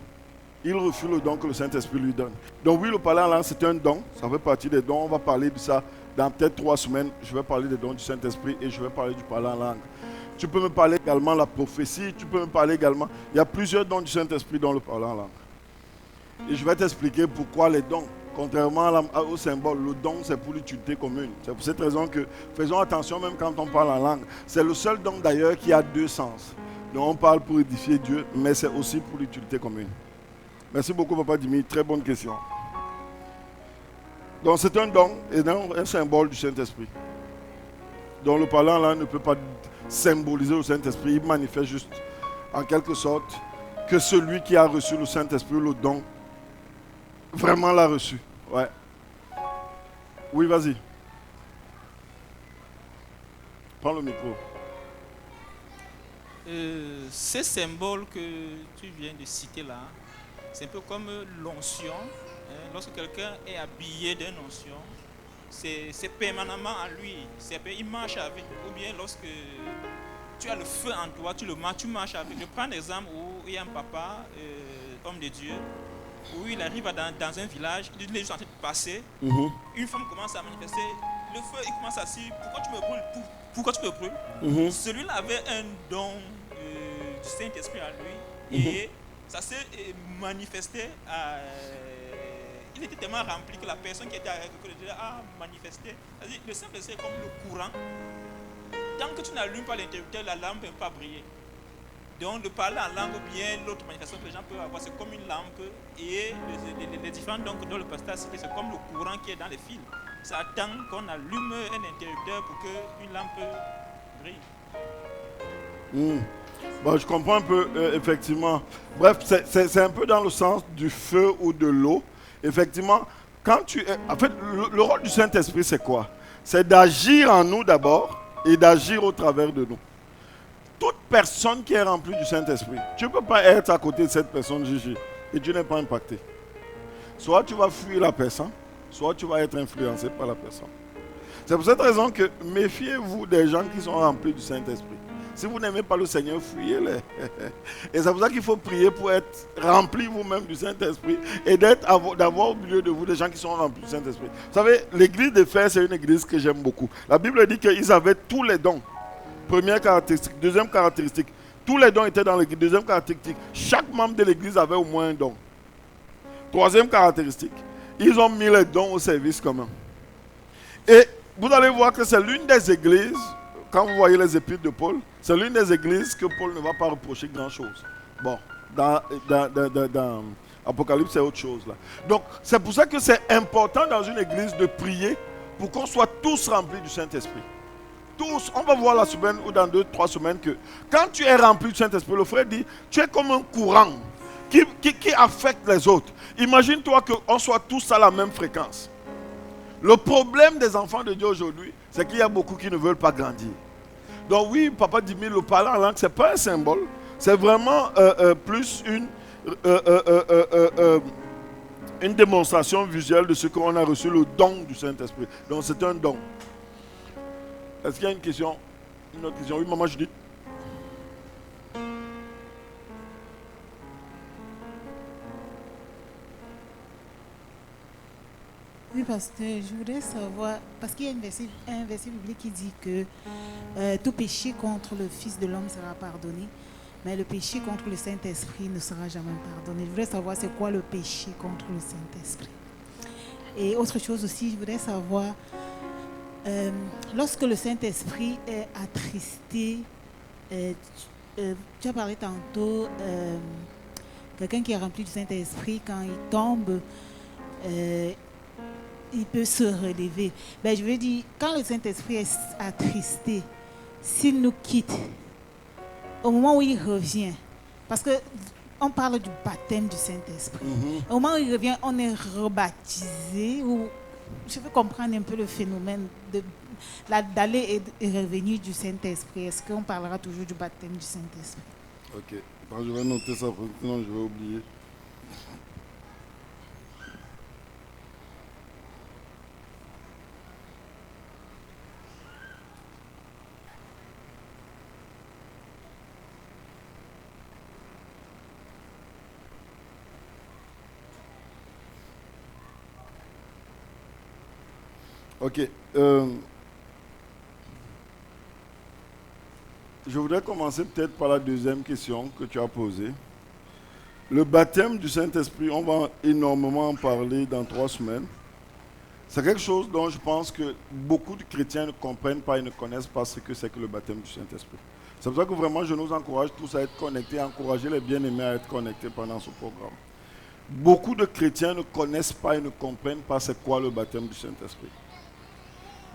Il refuse le don que le Saint-Esprit lui donne. Donc oui, le parler en langue, c'est un don. Ça fait partie des dons. On va parler de ça dans peut-être 3 semaines. Je vais parler des dons du Saint-Esprit et je vais parler du parler en langue. Tu peux me parler également de la prophétie. Tu peux me parler également... Il y a plusieurs dons du Saint-Esprit dans le parler en langue. Et je vais t'expliquer pourquoi les dons. Contrairement au symbole, le don c'est pour l'utilité commune. C'est pour cette raison que faisons attention même quand on parle en langue. C'est le seul don d'ailleurs qui a deux sens. Donc on parle pour édifier Dieu, mais c'est aussi pour l'utilité commune. Merci beaucoup Papa Dimi, très bonne question. Donc c'est un don et donc un symbole du Saint-Esprit. Donc le parlant là ne peut pas symboliser le Saint-Esprit, il manifeste juste en quelque sorte que celui qui a reçu le Saint-Esprit, le don, vraiment l'a reçu. Ouais. Oui, vas-y. Prends le micro. Ces symboles que tu viens de citer là, c'est un peu comme l'onction. Lorsque quelqu'un est habillé d'une onction, c'est permanemment à lui. Il marche avec. Ou bien lorsque tu as le feu en toi, tu marches avec. Je prends un exemple où il y a un papa, homme de Dieu, où il arrive dans un village, il est juste en train de passer. Une femme commence à manifester. Le feu, il commence à dire, pourquoi tu me brûles? Pourquoi tu me brûles? Celui-là avait un don du Saint-Esprit à lui. Et ça s'est manifesté il était tellement rempli que la personne qui était à côté a manifesté. C'est-à-dire, le Saint-Esprit est comme le courant. Tant que tu n'allumes pas l'interrupteur, la lampe ne peut pas briller. Donc, le parler en langue ou bien l'autre manifestation que les gens peuvent avoir, c'est comme une lampe. Et les différents dons que le pasteur a cités, c'est comme le courant qui est dans les fils. Ça attend qu'on allume un interrupteur pour qu'une lampe brille. Bon, je comprends un peu, effectivement. Bref, c'est un peu dans le sens du feu ou de l'eau. Effectivement, en fait, le rôle du Saint-Esprit, c'est quoi? C'est d'agir en nous d'abord et d'agir au travers de nous. Toute personne qui est remplie du Saint-Esprit, tu ne peux pas être à côté de cette personne, Gigi, et tu n'es pas impacté. Soit tu vas fuir la personne, soit tu vas être influencé par la personne. C'est pour cette raison que méfiez-vous des gens qui sont remplis du Saint-Esprit. Si vous n'aimez pas le Seigneur, fuyez-les. Et c'est pour ça qu'il faut prier pour être rempli vous-même du Saint-Esprit et d'avoir au milieu de vous des gens qui sont remplis du Saint-Esprit. Vous savez, l'église d'Éphèse, c'est une église que j'aime beaucoup. La Bible dit qu'ils avaient tous les dons. Première caractéristique. Deuxième caractéristique. Tous les dons étaient dans l'église. Deuxième caractéristique. Chaque membre de l'église avait au moins un don. Troisième caractéristique. Ils ont mis les dons au service commun. Et vous allez voir que c'est l'une des églises, quand vous voyez les épîtres de Paul, c'est l'une des églises que Paul ne va pas reprocher grand-chose. Bon, dans Apocalypse, c'est autre chose là. Donc, c'est pour ça que c'est important dans une église de prier pour qu'on soit tous remplis du Saint-Esprit. Tous, on va voir la semaine ou dans 2-3 semaines que quand tu es rempli du Saint-Esprit, le frère dit, tu es comme un courant qui affecte les autres. Imagine-toi qu'on soit tous à la même fréquence. Le problème des enfants de Dieu aujourd'hui, c'est qu'il y a beaucoup qui ne veulent pas grandir. Donc oui, Papa Dimi, le parler en langue, ce n'est pas un symbole. C'est vraiment plus une démonstration visuelle de ce qu'on a reçu, le don du Saint-Esprit. Donc c'est un don. Est-ce qu'il y a une question? Une autre question? Oui, maman Judith. Oui, pasteur, je voudrais savoir, parce qu'il y a un verset biblique qui dit que tout péché contre le Fils de l'homme sera pardonné, mais le péché contre le Saint-Esprit ne sera jamais pardonné. Je voudrais savoir c'est quoi le péché contre le Saint-Esprit. Et autre chose aussi, je voudrais savoir, lorsque le Saint-Esprit est attristé, tu as parlé tantôt, quelqu'un qui est rempli du Saint-Esprit, quand il tombe, il peut se relever. Ben, je veux dire, quand le Saint-Esprit est attristé, s'il nous quitte, au moment où il revient, parce qu'on parle du baptême du Saint-Esprit, au moment où il revient, on est rebaptisé, ou je veux comprendre un peu le phénomène d'aller et revenir du Saint-Esprit. Est-ce qu'on parlera toujours du baptême du Saint-Esprit? Ok, je vais noter ça, sinon je vais oublier. Ok. Je voudrais commencer peut-être par la deuxième question que tu as posée. Le baptême du Saint-Esprit, on va énormément en parler dans 3 semaines. C'est quelque chose dont je pense que beaucoup de chrétiens ne comprennent pas et ne connaissent pas ce que c'est que le baptême du Saint-Esprit. C'est pour ça que vraiment je nous encourage tous à être connectés, à encourager les bien-aimés à être connectés pendant ce programme. Beaucoup de chrétiens ne connaissent pas et ne comprennent pas c'est quoi le baptême du Saint-Esprit.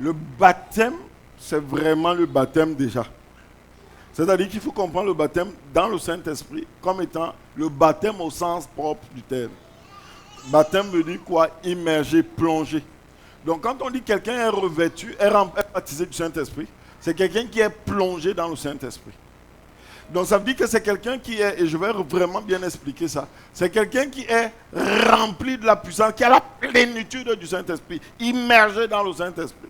Le baptême, c'est vraiment le baptême déjà. C'est-à-dire qu'il faut comprendre le baptême dans le Saint-Esprit comme étant le baptême au sens propre du terme. Baptême veut dire quoi? Immerger, plonger. Donc quand on dit quelqu'un est revêtu, est baptisé du Saint-Esprit, c'est quelqu'un qui est plongé dans le Saint-Esprit. Donc ça veut dire que c'est quelqu'un qui est, et je vais vraiment bien expliquer ça, c'est quelqu'un qui est rempli de la puissance, qui a la plénitude du Saint-Esprit, immergé dans le Saint-Esprit.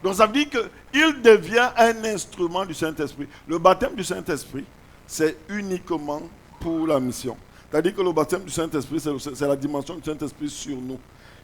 Donc ça veut dire qu'il devient un instrument du Saint-Esprit. Le baptême du Saint-Esprit, c'est uniquement pour la mission. C'est-à-dire que le baptême du Saint-Esprit, c'est la dimension du Saint-Esprit sur nous.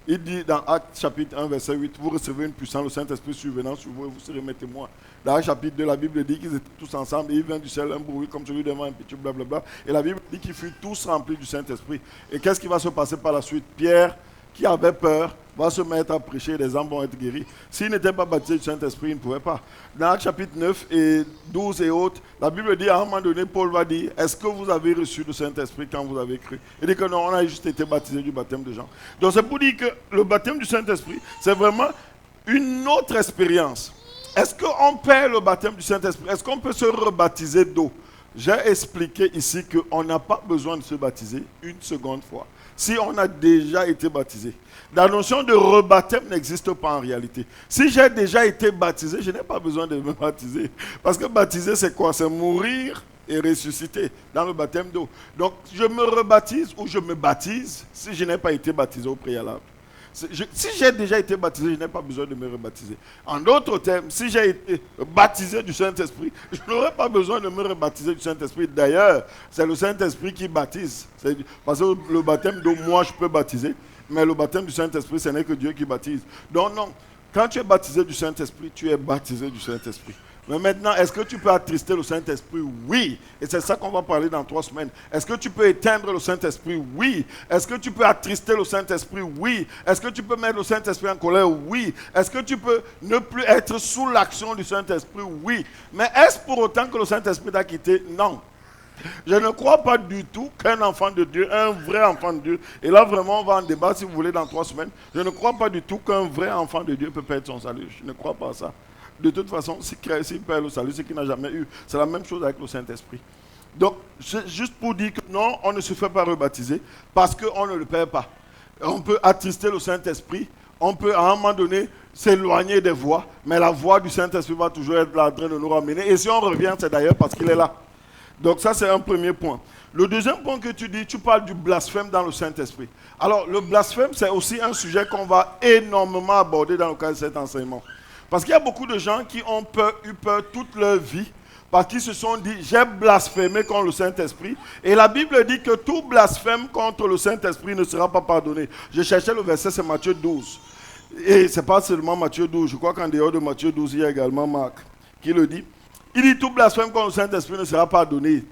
Il dit dans Actes chapitre 1, verset 8, vous recevez une puissance, le Saint-Esprit survenant sur vous et vous serez mes témoins. Dans Actes chapitre 2, la Bible dit qu'ils étaient tous ensemble et il vint du ciel un bruit comme celui d'un vent impétueux, blablabla. Et la Bible dit qu'ils furent tous remplis du Saint-Esprit. Et qu'est-ce qui va se passer par la suite? Pierre, qui avait peur, va se mettre à prêcher, les âmes vont être guéris. S'il n'était pas baptisé du Saint-Esprit, il ne pouvait pas. Dans Actes chapitre 9 et 12 et autres, la Bible dit à un moment donné, Paul va dire, est-ce que vous avez reçu le Saint-Esprit quand vous avez cru? Il dit que non, on a juste été baptisé du baptême de Jean. Donc c'est pour dire que le baptême du Saint-Esprit, c'est vraiment une autre expérience. Est-ce qu'on perd le baptême du Saint-Esprit? Est-ce qu'on peut se rebaptiser d'eau? J'ai expliqué ici qu'on n'a pas besoin de se baptiser une seconde fois. Si on a déjà été baptisé. La notion de rebaptême n'existe pas en réalité. Si j'ai déjà été baptisé, je n'ai pas besoin de me baptiser. Parce que baptiser, c'est quoi? C'est mourir et ressusciter dans le baptême d'eau. Donc, je me rebaptise ou je me baptise si je n'ai pas été baptisé au préalable. Si j'ai déjà été baptisé, je n'ai pas besoin de me rebaptiser. En d'autres termes, si j'ai été baptisé du Saint-Esprit, je n'aurai pas besoin de me rebaptiser du Saint-Esprit. D'ailleurs, c'est le Saint-Esprit qui baptise. Parce que le baptême d'eau, moi, je peux baptiser. Mais le baptême du Saint-Esprit, ce n'est que Dieu qui baptise. Donc non, quand tu es baptisé du Saint-Esprit, tu es baptisé du Saint-Esprit. Mais maintenant, est-ce que tu peux attrister le Saint-Esprit? Oui. Et c'est ça qu'on va parler dans 3 semaines. Est-ce que tu peux éteindre le Saint-Esprit? Oui. Est-ce que tu peux attrister le Saint-Esprit? Oui. Est-ce que tu peux mettre le Saint-Esprit en colère? Oui. Est-ce que tu peux ne plus être sous l'action du Saint-Esprit? Oui. Mais est-ce pour autant que le Saint-Esprit t'a quitté? Non. Je ne crois pas du tout qu'un enfant de Dieu, un vrai enfant de Dieu, et là vraiment on va en débattre si vous voulez dans 3 semaines, je ne crois pas du tout qu'un vrai enfant de Dieu peut perdre son salut. Je ne crois pas à ça. De toute façon, s'il perd le salut, c'est qu'il n'a jamais eu. C'est la même chose avec le Saint-Esprit. Donc, c'est juste pour dire que non, on ne se fait pas rebaptiser parce qu'on ne le perd pas. On peut attrister le Saint-Esprit, on peut à un moment donné s'éloigner des voies, mais la voie du Saint-Esprit va toujours être là en train de nous ramener. Et si on revient, c'est d'ailleurs parce qu'il est là. Donc ça, c'est un premier point. Le deuxième point que tu dis, tu parles du blasphème dans le Saint-Esprit. Alors, le blasphème, c'est aussi un sujet qu'on va énormément aborder dans le cadre de cet enseignement. Parce qu'il y a beaucoup de gens qui ont eu peur toute leur vie, parce qu'ils se sont dit, j'ai blasphémé contre le Saint-Esprit. Et la Bible dit que tout blasphème contre le Saint-Esprit ne sera pas pardonné. Je cherchais le verset, c'est Matthieu 12. Et ce n'est pas seulement Matthieu 12, je crois qu'en dehors de Matthieu 12, il y a également Marc qui le dit. Il dit, tout blasphème contre le Saint-Esprit ne sera pas pardonné.